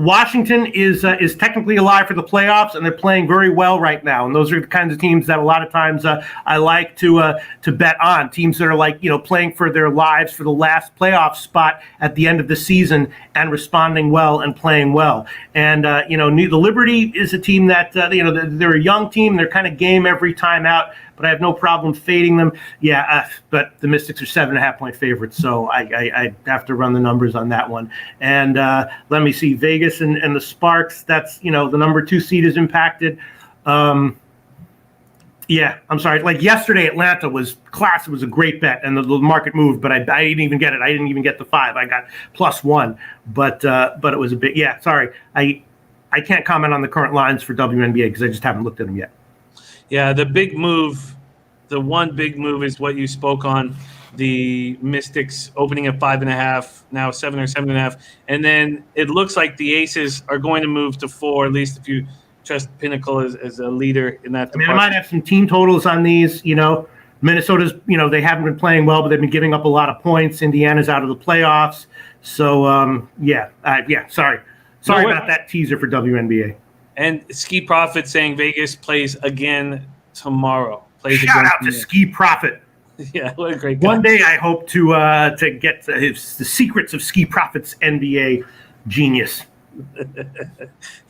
Washington is technically alive for the playoffs, and they're playing very well right now. And those are the kinds of teams that a lot of times I like to bet on. Teams that are like, playing for their lives for the last playoff spot at the end of the season and responding well and playing well. And the Liberty is a team that they're a young team. They're kind of game every time out, but I have no problem fading them. Yeah, but the Mystics are 7.5-point favorites, so I have to run the numbers on that one. And let me see, Vegas and the Sparks. That's the number 2 seed is impacted. I'm sorry. Like yesterday, Atlanta was class. It was a great bet, and the market moved, but I didn't even get it. I didn't even get the 5. I got +1, but it was a bit. Yeah, sorry. I can't comment on the current lines for WNBA because I just haven't looked at them yet. Yeah, the one big move is what you spoke on. The Mystics opening at 5.5, now 7 or 7.5, and then it looks like the Aces are going to move to 4. At least if you trust Pinnacle as a leader in that department. I might have some team totals on these. Minnesota's they haven't been playing well, but they've been giving up a lot of points. Indiana's out of the playoffs, so sorry about that teaser for WNBA. And Ski Profit saying Vegas plays again tomorrow. Shout out to Ski Profit. Yeah, what a great guy. One day I hope to get the secrets of Ski Profit's NBA genius.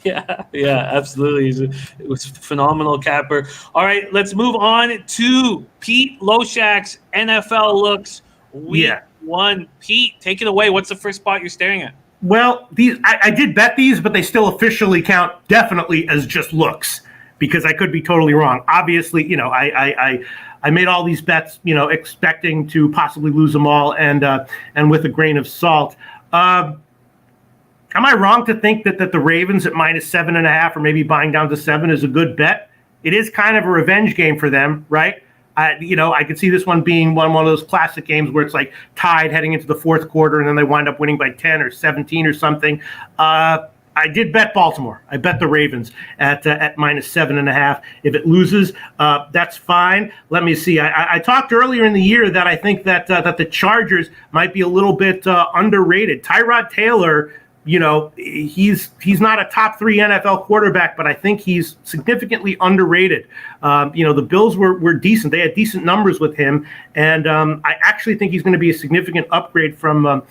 Yeah, absolutely. It was a phenomenal capper. All right, let's move on to Pete Loshak's NFL looks week 1. Pete, take it away. What's the first spot you're staring at? Well, I did bet these, but they still officially count definitely as just looks because I could be totally wrong. Obviously, I made all these bets, expecting to possibly lose them all, and with a grain of salt. Am I wrong to think that the Ravens at -7.5 or maybe buying down to 7 is a good bet? It is kind of a revenge game for them, right? I could see this one being one of those classic games where it's like tied heading into the fourth quarter, and then they wind up winning by 10 or 17 or something. I did bet Baltimore. I bet the Ravens at -7.5. If it loses, that's fine. Let me see. I talked earlier in the year that I think that the Chargers might be a little bit underrated. Tyrod Taylor, he's not a top 3 NFL quarterback, but I think he's significantly underrated. The Bills were decent. They had decent numbers with him, and I actually think he's going to be a significant upgrade from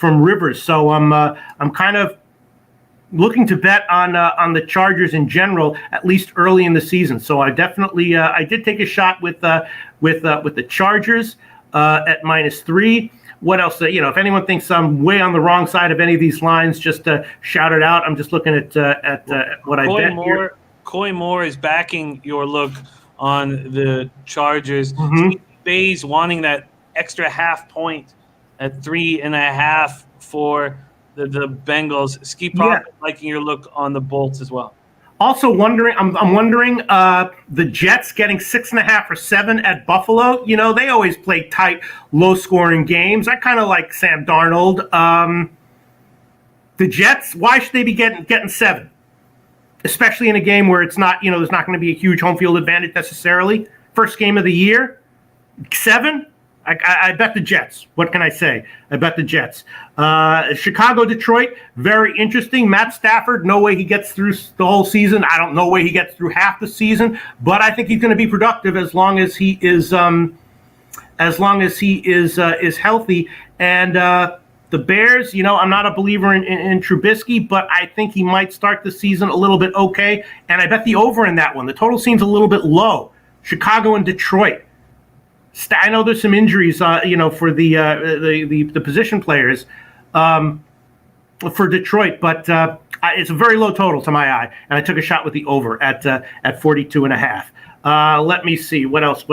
Rivers. So I'm kind of looking to bet on the Chargers in general, at least early in the season. So I definitely I did take a shot with the Chargers at -3. What else? If anyone thinks I'm way on the wrong side of any of these lines, just shout it out. I'm just looking at what I bet here. Coy Moore is backing your look on the Chargers. Bayes wanting that extra half point at 3.5 for the Bengals. Ski Profit liking your look on the Bolts as well. Also wondering, I'm wondering the Jets getting 6.5 or 7 at Buffalo. They always play tight, low-scoring games. I kind of like Sam Darnold. The Jets, why should they be getting 7? Especially in a game where it's not, there's not going to be a huge home field advantage necessarily. First game of the year, 7. I bet the Jets. What can I say? I bet the Jets. Chicago, Detroit, very interesting. Matt Stafford, no way he gets through the whole season. I don't know way he gets through half the season, but I think he's going to be productive as long as he is healthy. And the Bears, I'm not a believer in Trubisky, but I think he might start the season a little bit okay. And I bet the over in that one. The total seems a little bit low. Chicago and Detroit. I know there's some injuries, for the position players for Detroit, but it's a very low total to my eye, and I took a shot with the over at 42.5. Let me see what else.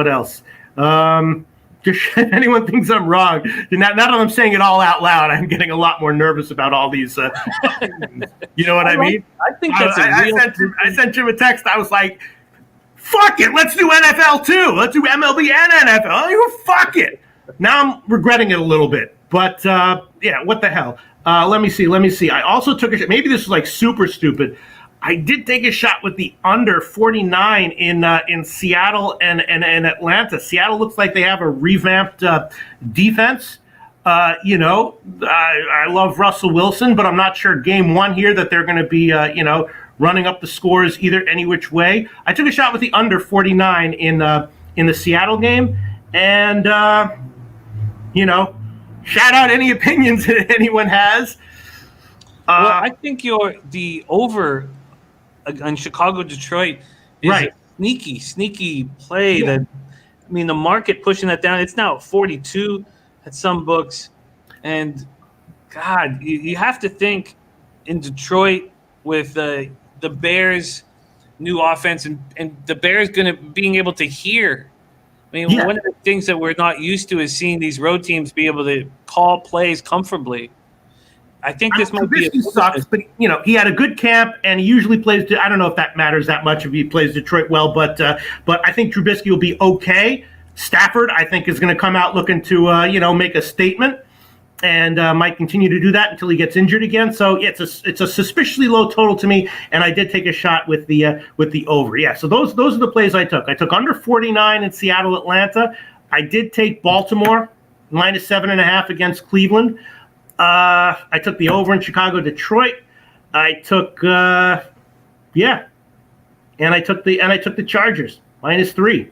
If anyone thinks I'm wrong, now that I'm saying it all out loud, I'm getting a lot more nervous about all these. You know what I mean? I think that's I sent Jim a text. I was like, fuck it, let's do NFL too. Let's do MLB and NFL. Fuck it. Now I'm regretting it a little bit. But, what the hell? Let me see. I also took a shot. Maybe this was like super stupid. I did take a shot with the under 49 in Seattle and Atlanta. Seattle looks like they have a revamped defense. I love Russell Wilson, but I'm not sure game one here that they're going to be, running up the scores either any which way. I took a shot with the under 49 in the Seattle game, and shout out any opinions that anyone has. Well, I think the over on Chicago-Detroit is Right. a sneaky play. Yeah. The market pushing that down. It's now 42 at some books, and God, you have to think in Detroit with the Bears' new offense and the Bears being able to hear. One of the things that we're not used to is seeing these road teams be able to call plays comfortably. I think this might be. Trubisky sucks, but he had a good camp, and he usually plays. I don't know if that matters that much if he plays Detroit well, but I think Trubisky will be okay. Stafford, I think, is going to come out looking to make a statement, and might continue to do that until he gets injured again. So it's a suspiciously low total to me, and I did take a shot with the over. Yeah, so those are the plays I took. I took under 49 in Seattle, Atlanta. I did take Baltimore minus 7.5 against Cleveland. I took the over in Chicago, Detroit. I took and I took the Chargers minus 3.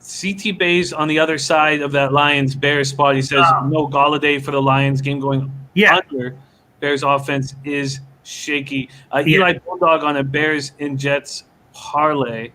CT Bay's on the other side of that Lions Bears spot. He says no Galladay for the Lions game going under. Bears offense is shaky. Eli Bulldog on a Bears and Jets parlay,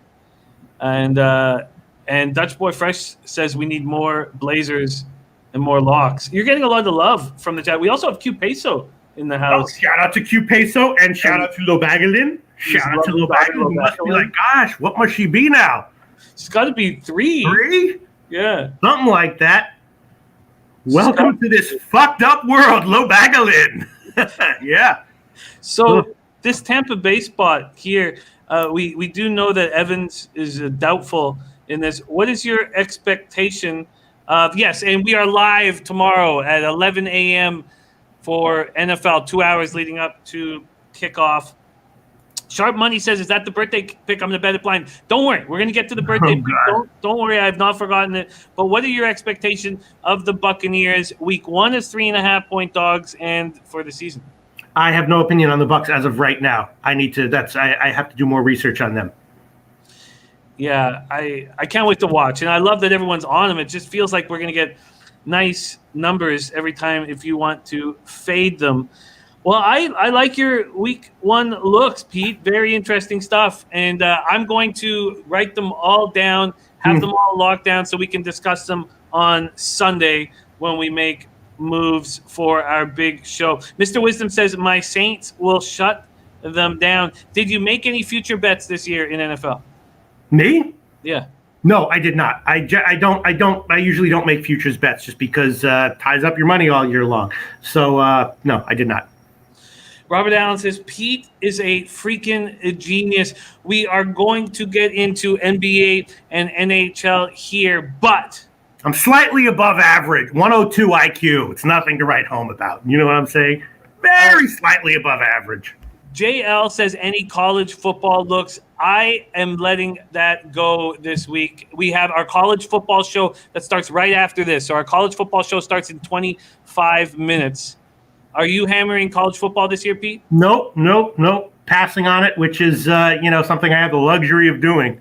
and Dutch Boy Fresh says we need more Blazers and more locks. You're getting a lot of love from the chat. We also have Q Peso in the house. Shout out to Q Peso and shout out to Lobagalin. Shout out to Lobagalin. Must be like, gosh, what must she be now? She's got to be 3. 3? Yeah. Something like that. Welcome to this fucked up world, Lobagalin. Yeah. So this Tampa Bay spot here, we do know that Evans is doubtful in this. What is your expectation? Yes, and we are live tomorrow at 11 a.m. for NFL, 2 hours leading up to kickoff. Sharp Money says, is that the birthday pick? I'm going to bet it blind. Don't worry. We're going to get to the birthday pick. Don't worry. I have not forgotten it. But what are your expectations of the Buccaneers? Week 1 is 3.5-point dogs, and for the season? I have no opinion on the Bucs as of right now. I have to do more research on them. Yeah, I can't wait to watch. And I love that everyone's on them. It just feels like we're going to get nice numbers every time if you want to fade them. Well, I like your week 1 looks, Pete. Very interesting stuff. And I'm going to write them all down, have them all locked down so we can discuss them on Sunday when we make moves for our big show. Mr. Wisdom says, my Saints will shut them down. Did you make any future bets this year in NFL? Me? Yeah. No, I did not. I usually don't make futures bets just because ties up your money all year long. So no, I did not. Robert Allen says, Pete is a freaking genius. We are going to get into NBA and NHL here, but I'm slightly above average, 102 IQ. It's nothing to write home about. You know what I'm saying? Very slightly above average. JL says, any college football looks. I am letting that go this week. We have our college football show that starts right after this. So our college football show starts in 25 minutes. Are you hammering college football this year, Pete? Nope. Passing on it, which is something I have the luxury of doing.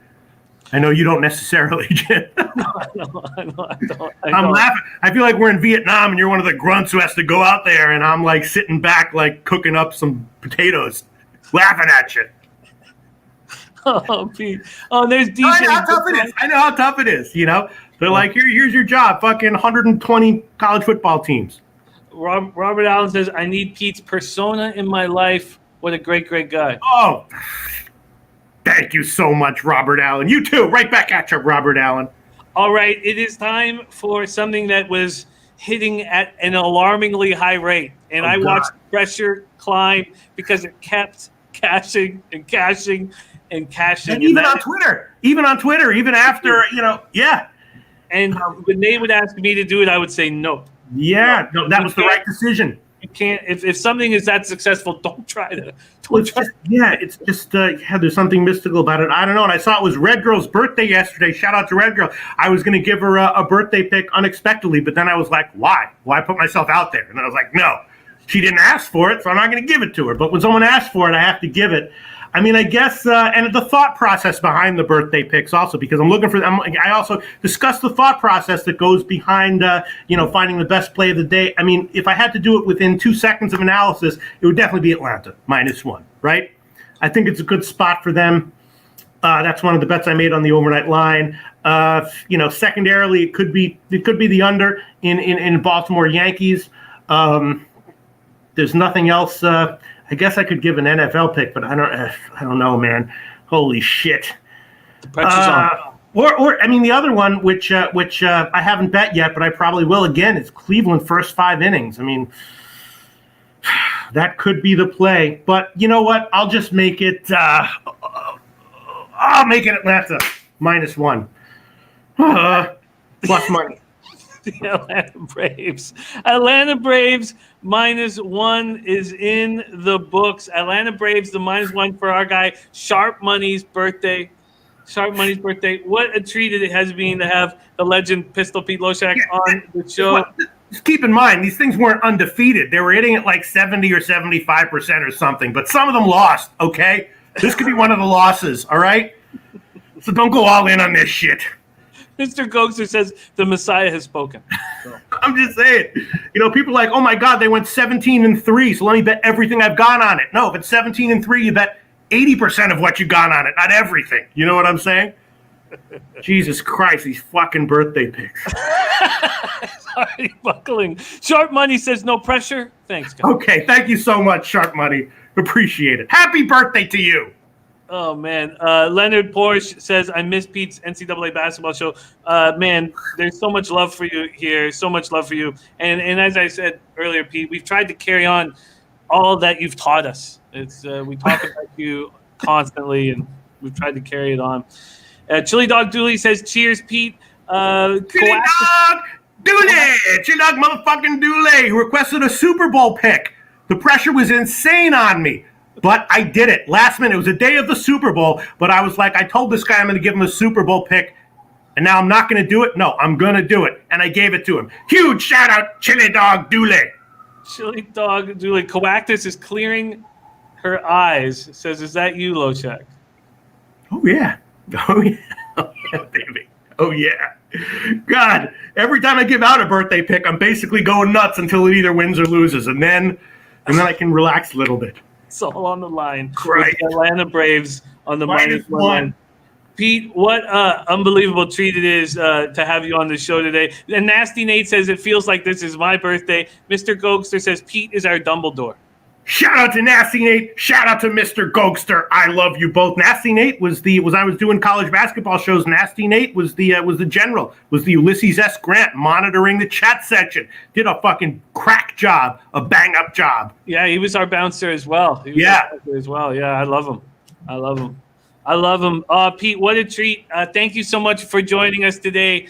I know you don't necessarily, Jim. I don't. I'm laughing. I feel like we're in Vietnam and you're one of the grunts who has to go out there, and I'm like sitting back, like cooking up some potatoes, laughing at you. Oh, Pete. Oh, there's DJ. I know how tough it is. They're like, here's your job. Fucking 120 college football teams. Robert Allen says, I need Pete's persona in my life. What a great, great guy. Oh, thank you so much, Robert Allen. You too. Right back at you, Robert Allen. All right. It is time for something that was hitting at an alarmingly high rate. And I watched pressure climb because it kept cashing and cashing and cashing. And even on Twitter, even after, yeah. And when they would ask me to do it, I would say no. Yeah, no, that was the right decision. You can't. If something is that successful, don't try to. There's something mystical about it. I don't know. And I saw it was Red Girl's birthday yesterday. Shout out to Red Girl. I was going to give her a birthday pick unexpectedly, but then I was like, why? Why put myself out there? And I was like, no, she didn't ask for it, so I'm not going to give it to her. But when someone asks for it, I have to give it. I mean, I guess, and the thought process behind the birthday picks also, because I'm looking for them. I also discussed the thought process that goes behind, finding the best play of the day. I mean, if I had to do it within 2 seconds of analysis, it would definitely be Atlanta -1, right? I think it's a good spot for them. That's one of the bets I made on the overnight line. Secondarily, it could be the under in Baltimore Yankees. There's nothing else. I guess I could give an NFL pick, but I don't know, man. Holy shit! The pressure's on. Or I mean, the other one, which I haven't bet yet, but I probably will again, is Cleveland first 5 innings. I mean, that could be the play. But you know what? I'll just make it. I'll make it Atlanta -1. Plus money. The Atlanta Braves -1 is in the books. Atlanta Braves, the -1 for our guy, Sharp Money's birthday. What a treat it has been to have the legend Pistol Pete Loshak on the show. Just keep in mind, these things weren't undefeated. They were hitting at like 70 or 75% or something, but some of them lost, okay? This could be one of the losses, all right? So don't go all in on this shit. Mr. Gokster says the Messiah has spoken. So. I'm just saying. People are like, oh my God, they went 17-3, so let me bet everything I've got on it. No, if it's 17-3, you bet 80% of what you got on it, not everything. You know what I'm saying? Jesus Christ, these fucking birthday picks. Sorry, buckling. Sharp Money says no pressure. Thanks, guys. Okay, thank you so much, Sharp Money. Appreciate it. Happy birthday to you. Oh, man. Leonard Porsche says, I miss Pete's NCAA basketball show. Man, there's so much love for you here. So much love for you. And as I said earlier, Pete, we've tried to carry on all that you've taught us. We talk about you constantly, and we've tried to carry it on. Chili Dog Dooley says, cheers, Pete. Chili Dog Dooley! Chili Dog motherfucking Dooley requested a Super Bowl pick. The pressure was insane on me. But I did it. Last minute. It was a day of the Super Bowl. But I was like, I told this guy I'm going to give him a Super Bowl pick. And now I'm not going to do it? No, I'm going to do it. And I gave it to him. Huge shout out, Chili Dog Dooley. Chili Dog Dooley. Coactus is clearing her eyes. Says, is that you, Loshak? Oh, yeah. Oh, yeah. Oh, yeah, baby. Oh, yeah. God, every time I give out a birthday pick, I'm basically going nuts until it either wins or loses. And then I can relax a little bit. It's all on the line. Right. With the Atlanta Braves on the -1. Pete, what unbelievable treat it is to have you on the show today. And Nasty Nate says, it feels like this is my birthday. Mr. Gokster says, Pete is our Dumbledore. Shout out to Nasty Nate. Shout out to Mr. Gokster. I love you both. Nasty Nate was I was doing college basketball shows. Nasty Nate was the general, was the Ulysses S. Grant monitoring the chat section. Did a fucking crack job, a bang up job. Yeah, he was our bouncer as well. Yeah, I love him. Pete, what a treat. Thank you so much for joining us today.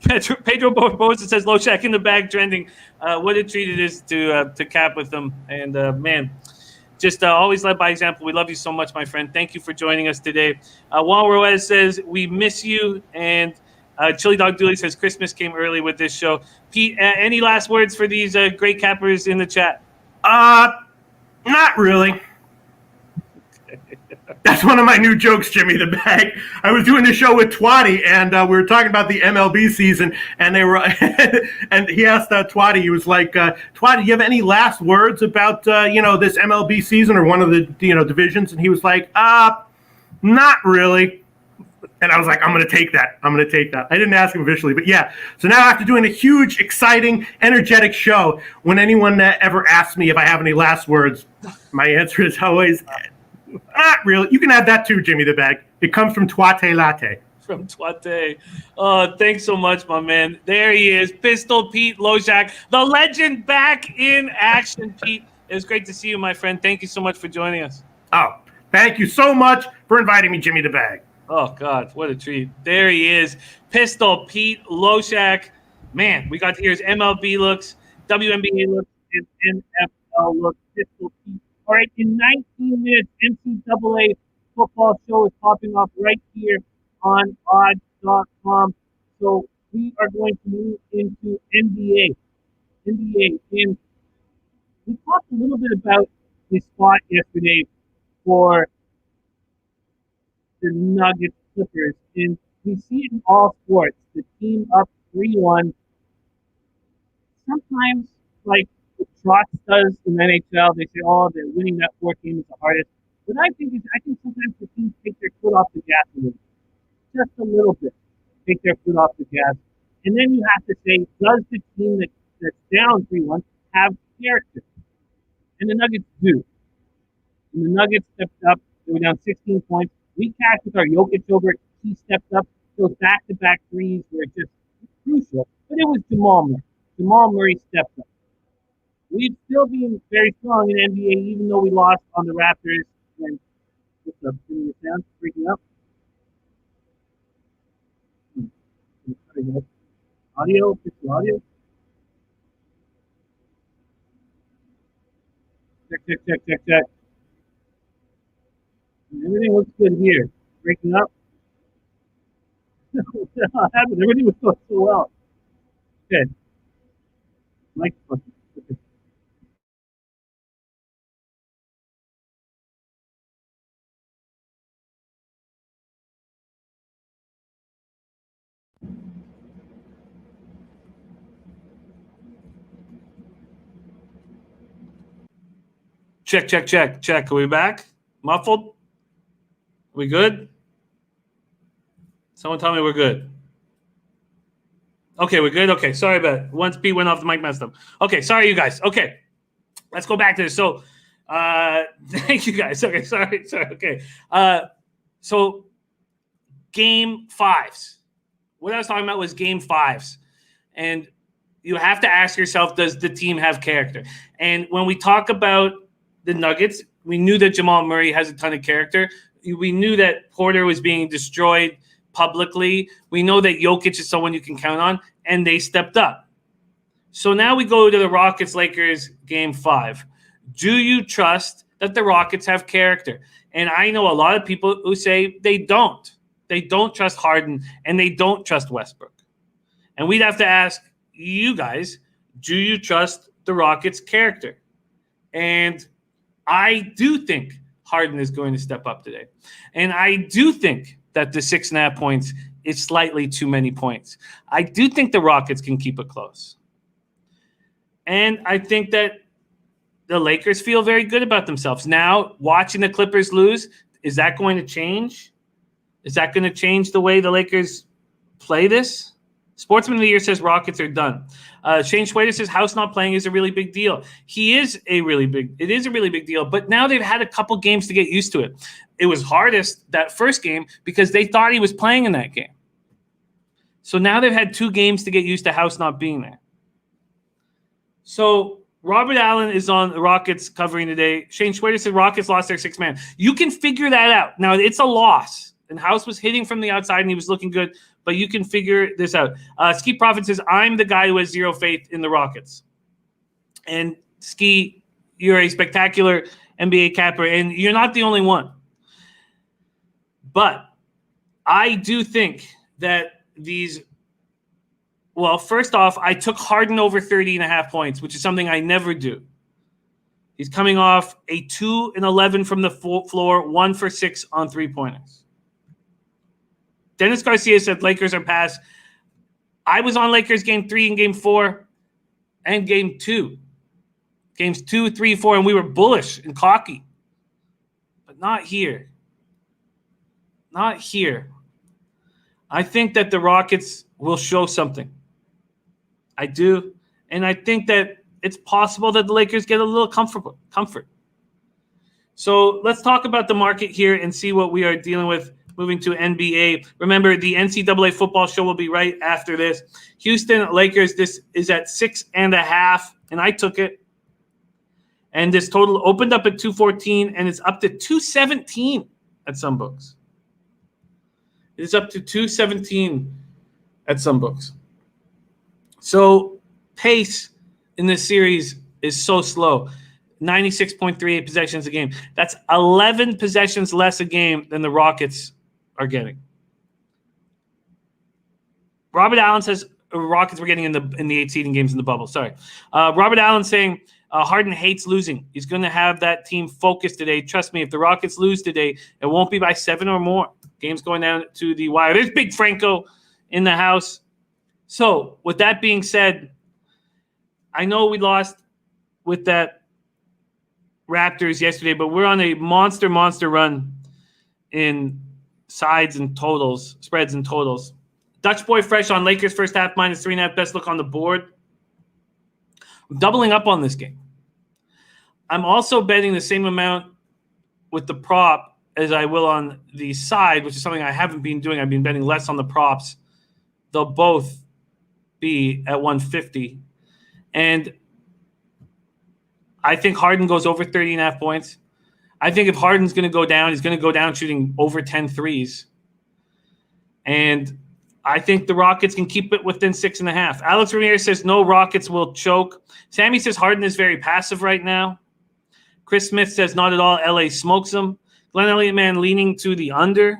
Pedro Barbosa says, Loshak in the bag trending. What a treat it is to cap with them. And, man, just always led by example. We love you so much, my friend. Thank you for joining us today. Juan Ruiz says, we miss you. And Chili Dog Dooley says, Christmas came early with this show. Pete, any last words for these great cappers in the chat? Not really. That's one of my new jokes, Jimmy the Bag. I was doing the show with Twatty, and we were talking about the MLB season, and they were, and he asked Twatty, he was like, Twatty, do you have any last words about, this MLB season or one of the, divisions? And he was like, not really. And I was like, I'm going to take that. I didn't ask him officially, but yeah. So now after doing a huge, exciting, energetic show, when anyone ever asks me if I have any last words, my answer is always, not really. You can add that too, Jimmy the Bag. It comes from Twate Latte. From Twate. Thanks so much, my man. There he is, Pistol Pete Loshak, the legend back in action, Pete. It was great to see you, my friend. Thank you so much for joining us. Oh, thank you so much for inviting me, Jimmy the Bag. Oh, God, what a treat. There he is, Pistol Pete Loshak. Man, we got to hear his MLB looks, WNBA looks, his NFL look. This will be all right in 19 minutes. NCAA football show is popping off right here on odds.com. So we are going to move into NBA, and we talked a little bit about the spot yesterday for the Nuggets Clippers, and we see it in all sports. The team up 3-1. Sometimes, like the Trots does in the NHL, they say, "Oh, they're winning that 4 game is the hardest." But I think sometimes the teams take their foot off the gas a little, just a little bit, take their foot off the gas, and then you have to say, does the team that's down 3-1 have character? And the Nuggets do. And the Nuggets stepped up. They were down 16 points. We cashed with our Jokic over. He stepped up. Those back-to-back threes were just crucial. But it was Jamal Murray. Jamal Murray stepped up. We've still been very strong in NBA, even though we lost on the Raptors. And what's up? Turning this down, freaking up. Audio, fix the audio. Check. Everything looks good here. Breaking up. What happened? Everything was going so well. Okay. Mike. Okay. Check. Are we back? Muffled? We good? Someone tell me we're good. Okay, we're good. Okay, sorry about it. Once Pete went off, the mic messed up. Okay, sorry, you guys. Okay, let's go back to this. So, thank you guys. Okay, sorry. Okay, so game fives. What I was talking about was game fives, and you have to ask yourself, does the team have character? And when we talk about the Nuggets, we knew that Jamal Murray has a ton of character. We knew that Porter was being destroyed publicly. We know that Jokic is someone you can count on, and they stepped up. So now we go to the Rockets-Lakers game 5. Do you trust that the Rockets have character? And I know a lot of people who say they don't. They don't trust Harden, and they don't trust Westbrook. And we'd have to ask you guys, do you trust the Rockets' character? And I do think Harden is going to step up today. And I do think that the 6.5 points is slightly too many points. I do think the Rockets can keep it close. And I think that the Lakers feel very good about themselves. Now, watching the Clippers lose, is that going to change? Is that going to change the way the Lakers play this? Sportsman of the Year says Rockets are done. Shane Schwader says house not playing is a really big deal. It is a really big deal, but now they've had a couple games to get used to it. It was hardest that first game because they thought he was playing in that game. So now they've had 2 games to get used to house not being there. So Robert Allen is on the Rockets covering today. Shane Schwader said Rockets lost their 6th man. You can figure that out. Now, it's a loss. And House was hitting from the outside, and he was looking good. But you can figure this out. Ski Prophet says, I'm the guy who has zero faith in the Rockets. And Ski, you're a spectacular NBA capper, and you're not the only one. But I do think that first off, I took Harden over 30.5 points, which is something I never do. He's coming off a 2 and 11 from the floor, 1 for 6 on 3-pointers. Dennis Garcia said Lakers are past. I was on Lakers game 3 and game 4 and game 2. Games 2, 3, 4, and we were bullish and cocky. But not here. Not here. I think that the Rockets will show something. I do. And I think that it's possible that the Lakers get a little comfort. So let's talk about the market here and see what we are dealing with. Moving to NBA. Remember, the NCAA football show will be right after this. Houston Lakers, this is at 6.5, and I took it. And this total opened up at 214, and it's up to 217 at some books. It is up to 217 at some books. So pace in this series is so slow. 96.38 possessions a game. That's 11 possessions less a game than the Rockets are getting. Robert Allen says Rockets were getting in the 8 seeding games in the bubble. Sorry. Robert Allen saying Harden hates losing. He's going to have that team focused today. Trust me, if the Rockets lose today, it won't be by 7 or more. Game's going down to the wire. There's Big Franco in the house. So, with that being said, I know we lost with that Raptors yesterday, but we're on a monster run in spreads and totals. Dutch Boy Fresh on Lakers first half -3.5, best look on the board. I'm doubling up on this game. I'm also betting the same amount with the prop as I will on the side, which is something I haven't been doing. I've been betting less on the props. They'll both be at 150. And I think Harden goes over 30.5 points. I think if Harden's going to go down, he's going to go down shooting over 10 threes. And I think the Rockets can keep it within 6.5. Alex Ramirez says no Rockets will choke. Sammy says Harden is very passive right now. Chris Smith says not at all. LA smokes him. Glenn Elliott man leaning to the under.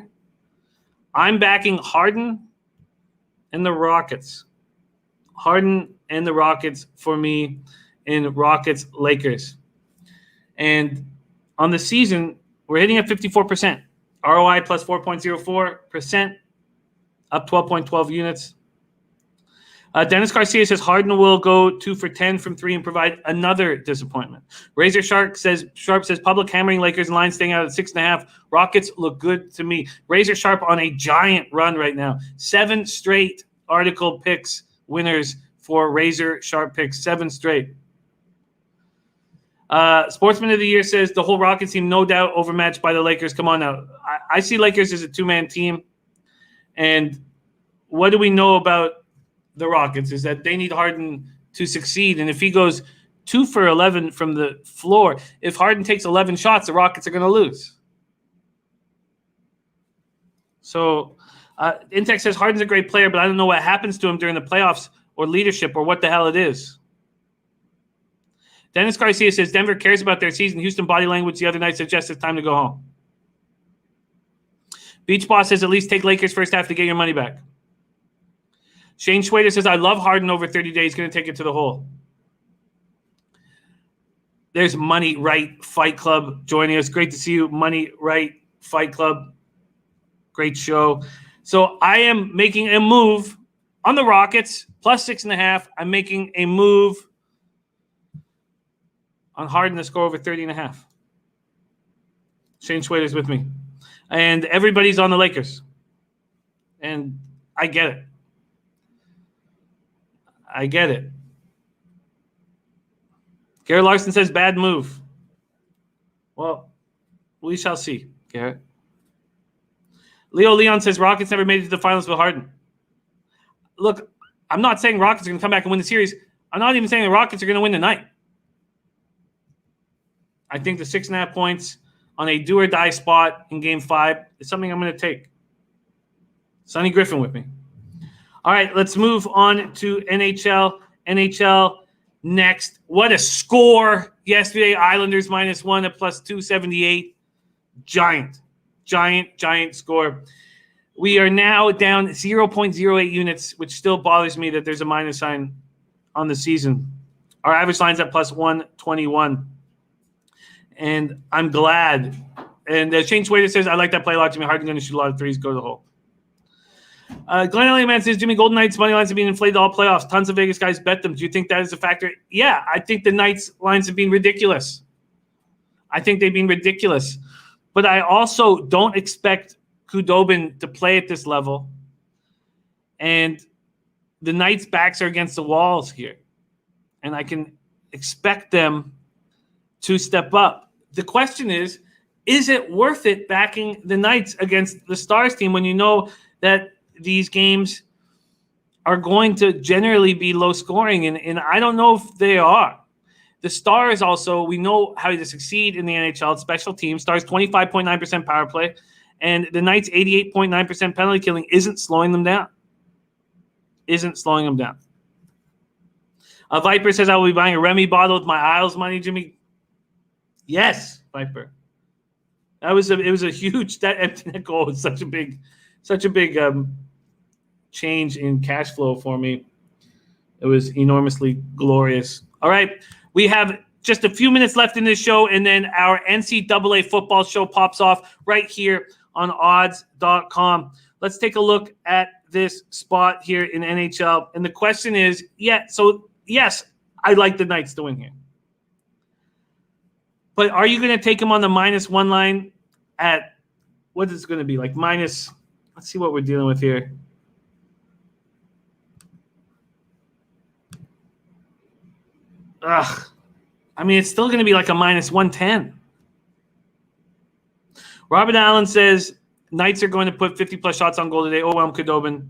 I'm backing Harden and the Rockets. Harden and the Rockets for me in Rockets Lakers. And on the season, we're hitting at 54%. ROI plus 4.04%. Up 12.12 units. Dennis Garcia says Harden will go 2 for 10 from 3 and provide another disappointment. Razor Sharp says public hammering Lakers and line staying out at 6.5. Rockets look good to me. Razor Sharp on a giant run right now. 7 straight article picks winners for Razor Sharp picks. 7 straight. Sportsman of the Year says the whole Rockets team no doubt overmatched by the Lakers. Come on now. I see Lakers as a 2-man team. And what do we know about the Rockets is that they need Harden to succeed. And if he goes 2 for 11 from the floor, if Harden takes 11 shots, the Rockets are going to lose. So Intex says Harden's a great player, but I don't know what happens to him during the playoffs or leadership or what the hell it is. Dennis Garcia says Denver cares about their season. Houston body language the other night suggests it's time to go home. Beach Boss says at least take Lakers first half to get your money back. Shane Schwader says I love Harden over 30 days. Going to take it to the hole. There's Money Right Fight Club joining us. Great to see you, Money Right Fight Club. Great show. So I am making a move on the Rockets plus 6.5. I'm making a move on Harden to score over 30.5. Shane Schwader's with me. And everybody's on the Lakers. And I get it. Garrett Larson says bad move. Well, we shall see, Garrett. Leo Leon says Rockets never made it to the finals with Harden. Look, I'm not saying Rockets are going to come back and win the series. I'm not even saying the Rockets are going to win tonight. I think the 6.5 points on a do-or-die spot in Game 5 is something I'm going to take. Sonny Griffin with me. All right, let's move on to NHL. NHL next. What a score yesterday. Islanders -1 at plus 278. Giant score. We are now down 0.08 units, which still bothers me that there's a minus sign on the season. Our average line's at plus 121. And I'm glad. And Shane Schwader says, I like that play a lot. Jimmy Harden going to shoot a lot of threes, go to the hole. Glenn Elliott man says, Jimmy, Golden Knights money lines have been inflated all playoffs. Tons of Vegas guys bet them. Do you think that is a factor? Yeah, I think the Knights lines have been ridiculous. I think they've been ridiculous. But I also don't expect Khudobin to play at this level. And the Knights' backs are against the walls here. And I can expect them to step up. The question is it worth it backing the Knights against the Stars team when you know that these games are going to generally be low scoring? And I don't know if they are. The Stars also, we know how to succeed in the NHL. Special teams. Stars 25.9% power play. And the Knights 88.9% penalty killing isn't slowing them down. Viper says I will be buying a Remy bottle with my Isles money, Jimmy. Yes, Viper. It was a huge, that empty net goal was such a big change in cash flow for me. It was enormously glorious. All right, we have just a few minutes left in this show, and then our NCAA football show pops off right here on odds.com. Let's take a look at this spot here in NHL. And the question is, yes, I like the Knights to win here. But are you going to take them on the -1 line at what is it going to be? Like minus, let's see what we're dealing with here. I mean, it's still going to be like a -110. Robert Allen says Knights are going to put 50-plus shots on goal today. Overwhelm Khudobin.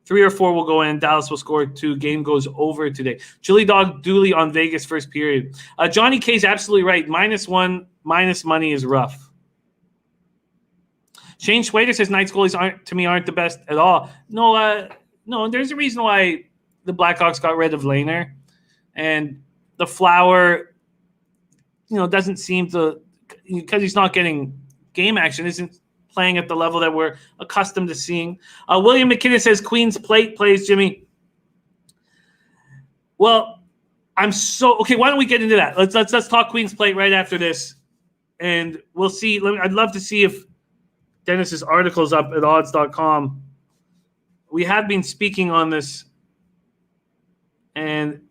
3 or 4 will go in. Dallas will score 2. Game goes over today. Chili Dog Dooley on Vegas first period. Johnny K is absolutely right. -1, minus money is rough. Shane Schwader says Knights goalies aren't the best at all. No, there's a reason why the Blackhawks got rid of Lehner. And the Flower, doesn't seem to, because he's not getting game action, isn't playing at the level that we're accustomed to seeing. William McKinnon says Queen's Plate plays, Jimmy. Well, okay. Why don't we get into that? Let's talk Queen's Plate right after this, and we'll see. I'd love to see if Dennis's article's up at odds.com. We have been speaking on this, and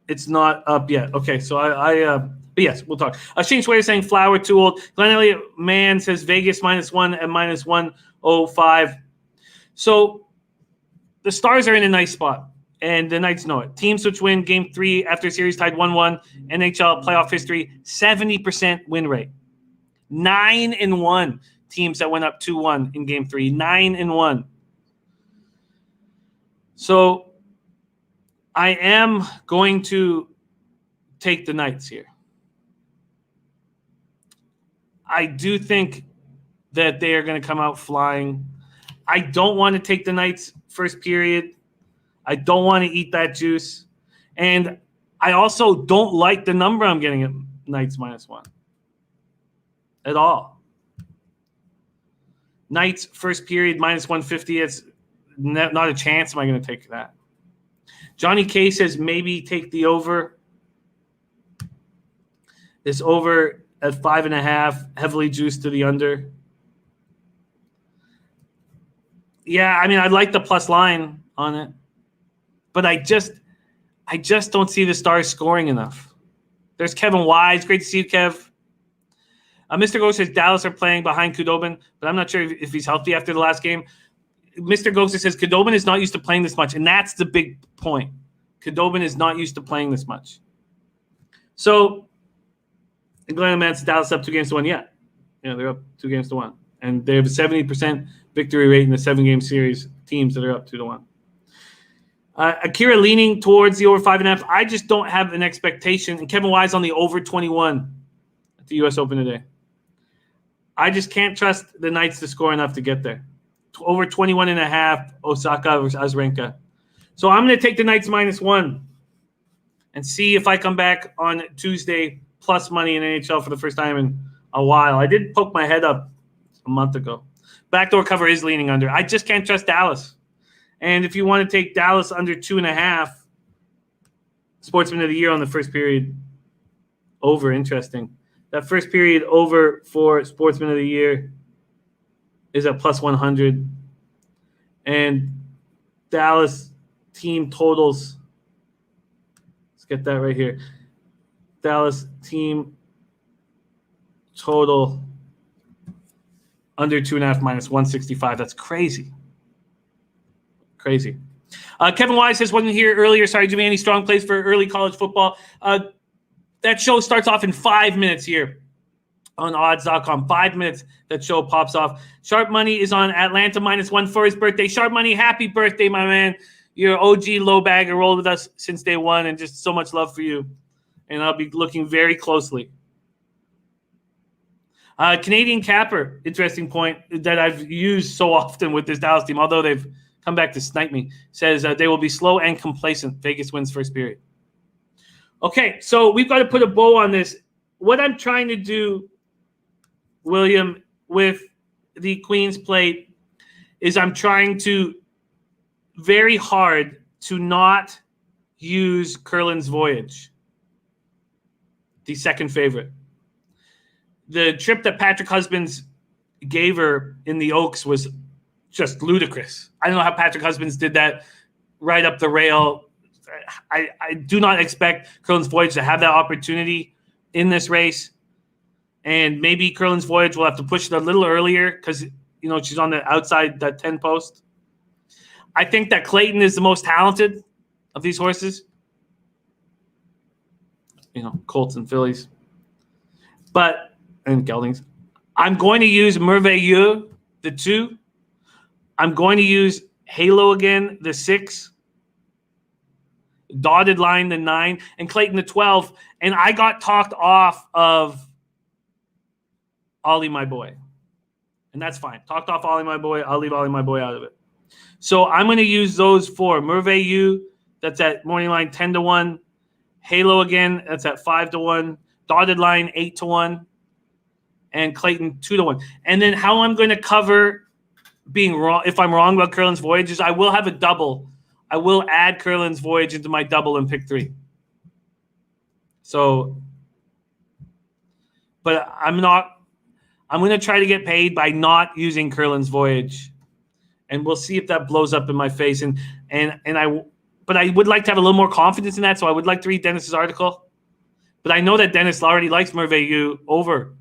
it's not up yet. Okay, so but yes, we'll talk. Shane Schwader saying Flower too old. Glenn Elliott Man says Vegas -1 and -105. So the Stars are in a nice spot, and the Knights know it. Teams which win Game 3 after a series tied 1-1, NHL playoff history, 70% win rate. 9-1 teams that went up 2-1 in Game 3. 9-1. So I am going to take the Knights here. I do think that they are going to come out flying. I don't want to take the Knights first period. I don't want to eat that juice. And I also don't like the number I'm getting at Knights -1 at all. Knights first period -150. It's not a chance am I going to take that. Johnny K says maybe take the over. This over at 5.5, heavily juiced to the under. Yeah, I mean, I like the plus line on it, but I just don't see the Stars scoring enough. There's Kevin Wise. Great to see you, Kev. Mr. Ghost says Dallas are playing behind Khudobin, but I'm not sure if he's healthy after the last game. Mr. Ghost says Khudobin is not used to playing this much, and that's the big point. Khudobin is not used to playing this much. So, Glenn Mance, Dallas up 2-1. Yeah, they're up 2-1, and they have a 70% victory rate in the 7-game series. Teams that are up 2-1. Akira leaning towards the over 5.5. I just don't have an expectation. And Kevin Wise on the over 21 at the U.S. Open today. I just can't trust the Knights to score enough to get there. Over 21.5, Osaka versus Azarenka. So I'm going to take the Knights -1 and see if I come back on Tuesday plus money in NHL for the first time in a while. I did poke my head up a month ago. Backdoor cover is leaning under. I just can't trust Dallas. And if you want to take Dallas under 2.5, Sportsman of the Year on the first period, over. Interesting. That first period over for Sportsman of the Year is at +100. And Dallas team totals. Let's get that right here. Dallas team total under 2.5 -165. That's crazy. Crazy. Kevin Wise says, wasn't here earlier. Sorry, Jimmy, any strong plays for early college football? That show starts off in 5 minutes here on odds.com. 5 minutes, that show pops off. Sharp Money is on Atlanta -1 for his birthday. Sharp Money, happy birthday, my man. You're OG low bagger, rolled with us since day one, and just so much love for you. And I'll be looking very closely. Canadian Capper, interesting point that I've used so often with this Dallas team, although they've come back to snipe me, says they will be slow and complacent. Vegas wins first period. Okay, so we've got to put a bow on this. What I'm trying to do, William, with the Queen's Plate is I'm trying to very hard to not use Curlin's Voyage, the second favorite. The trip that Patrick Husbands gave her in the Oaks was just ludicrous. I don't know how Patrick Husbands did that right up the rail. I do not expect Curlin's Voyage to have that opportunity in this race. And maybe Curlin's Voyage will have to push it a little earlier because, she's on the outside, that 10 post. I think that Clayton is the most talented of these horses. Colts and Phillies. And Geldings. I'm going to use Merveilleux, the 2. I'm going to use Halo again, the 6. Dotted Line, the 9. And Clayton, the 12. And I got talked off of Ollie, my boy. And that's fine. Talked off Ollie, my boy. I'll leave Ollie, my boy out of it. So I'm going to use those 4. Merveilleux, that's at morning line 10-1. Halo again, that's at 5-1. Dotted Line 8-1. And Clayton 2-1. And then how I'm going to cover being wrong, if I'm wrong about Curlin's Voyage, is I will have a double. I will add Curlin's Voyage into my double and pick 3. So, but I'm going to try to get paid by not using Curlin's Voyage. And we'll see if that blows up in my face. But I would like to have a little more confidence in that. So I would like to read Dennis's article. But I know that Dennis already likes Merveilleux over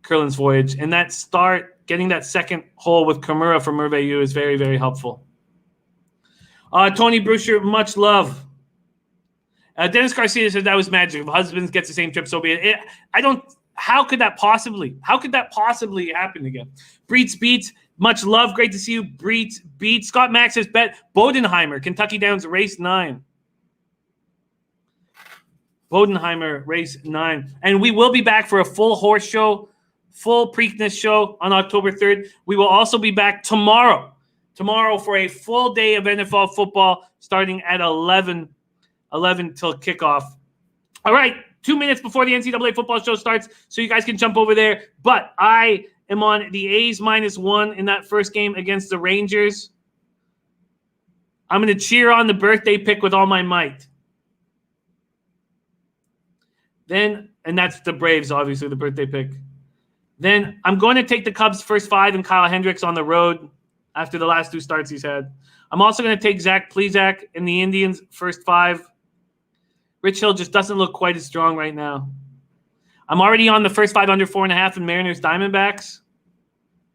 Curlin's Voyage. And getting that second hole with Kimura for Merveilleux is very, very helpful. Tony Bruscher, much love. Dennis Garcia said that was magic. If Husbands gets the same trip, so be it. How could that possibly happen again? Breets Beats, much love. Great to see you. Breets Beats. Scott Max says bet Bodenheimer, Kentucky Downs, race 9. Bodenheimer, race 9. And we will be back for a full horse show, full Preakness show on October 3rd. We will also be back tomorrow for a full day of NFL football starting at 11 till kickoff. All right, 2 minutes before the NCAA football show starts, so you guys can jump over there. But I am on the A's -1 in that first game against the Rangers. I'm going to cheer on the birthday pick with all my might. And that's the Braves, obviously, the birthday pick. Then I'm going to take the Cubs first 5 and Kyle Hendricks on the road after the last 2 starts he's had. I'm also going to take Zach Plesac and the Indians first 5. Rich Hill just doesn't look quite as strong right now. I'm already on the first 5 under 4.5 in Mariners Diamondbacks.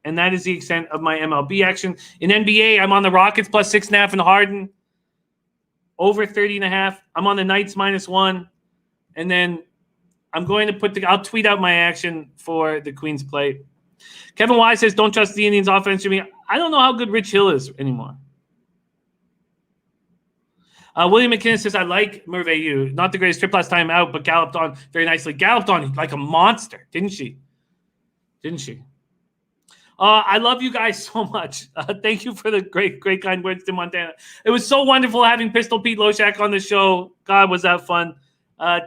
And that is the extent of my MLB action. In NBA, I'm on the Rockets plus 6.5 and Harden. Over 30.5. I'm on the Knights -1. And then I'm going to I'll tweet out my action for the Queen's Plate. Kevin Wise says, don't trust the Indians offense, Jimmy. I don't know how good Rich Hill is anymore. William McKinnon says, I like Merveilleux. Not the greatest trip last time out, but galloped on very nicely. Galloped on like a monster, didn't she? I love you guys so much. Thank you for the great kind words to Montana. It was so wonderful having Pistol Pete Loshak on the show. God, was that fun.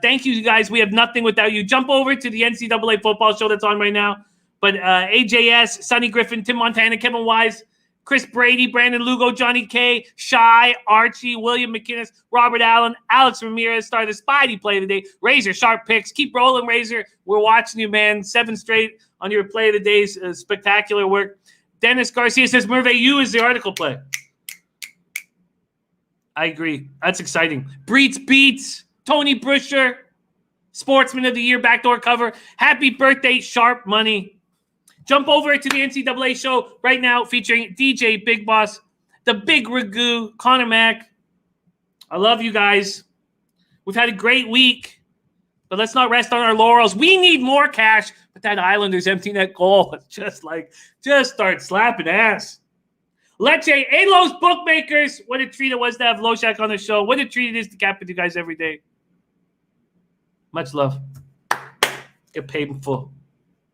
Thank you guys. We have nothing without you. Jump over to the NCAA football show that's on right now. But AJS, Sonny Griffin, Tim Montana, Kevin Wise, Chris Brady, Brandon Lugo, Johnny K, Shy, Archie, William McInnes, Robert Allen, Alex Ramirez, started the Spidey play of the day. Razor, sharp picks. Keep rolling, Razor. We're watching you, man. 7 straight on your play of the days. Spectacular work. Dennis Garcia says, Merveilleux is the article play. I agree. That's exciting. Breets Beats, Tony Bruscher, Sportsman of the Year, backdoor cover. Happy birthday, Sharp Money. Jump over to the NCAA show right now featuring DJ Big Boss, the Big Ragu, Connor Mack. I love you guys. We've had a great week, but let's not rest on our laurels. We need more cash, but that Islanders empty net goal just start slapping ass. Lecce, Alos Bookmakers. What a treat it was to have Loshak on the show. What a treat it is to cap with you guys every day. Much love. Get paid in full.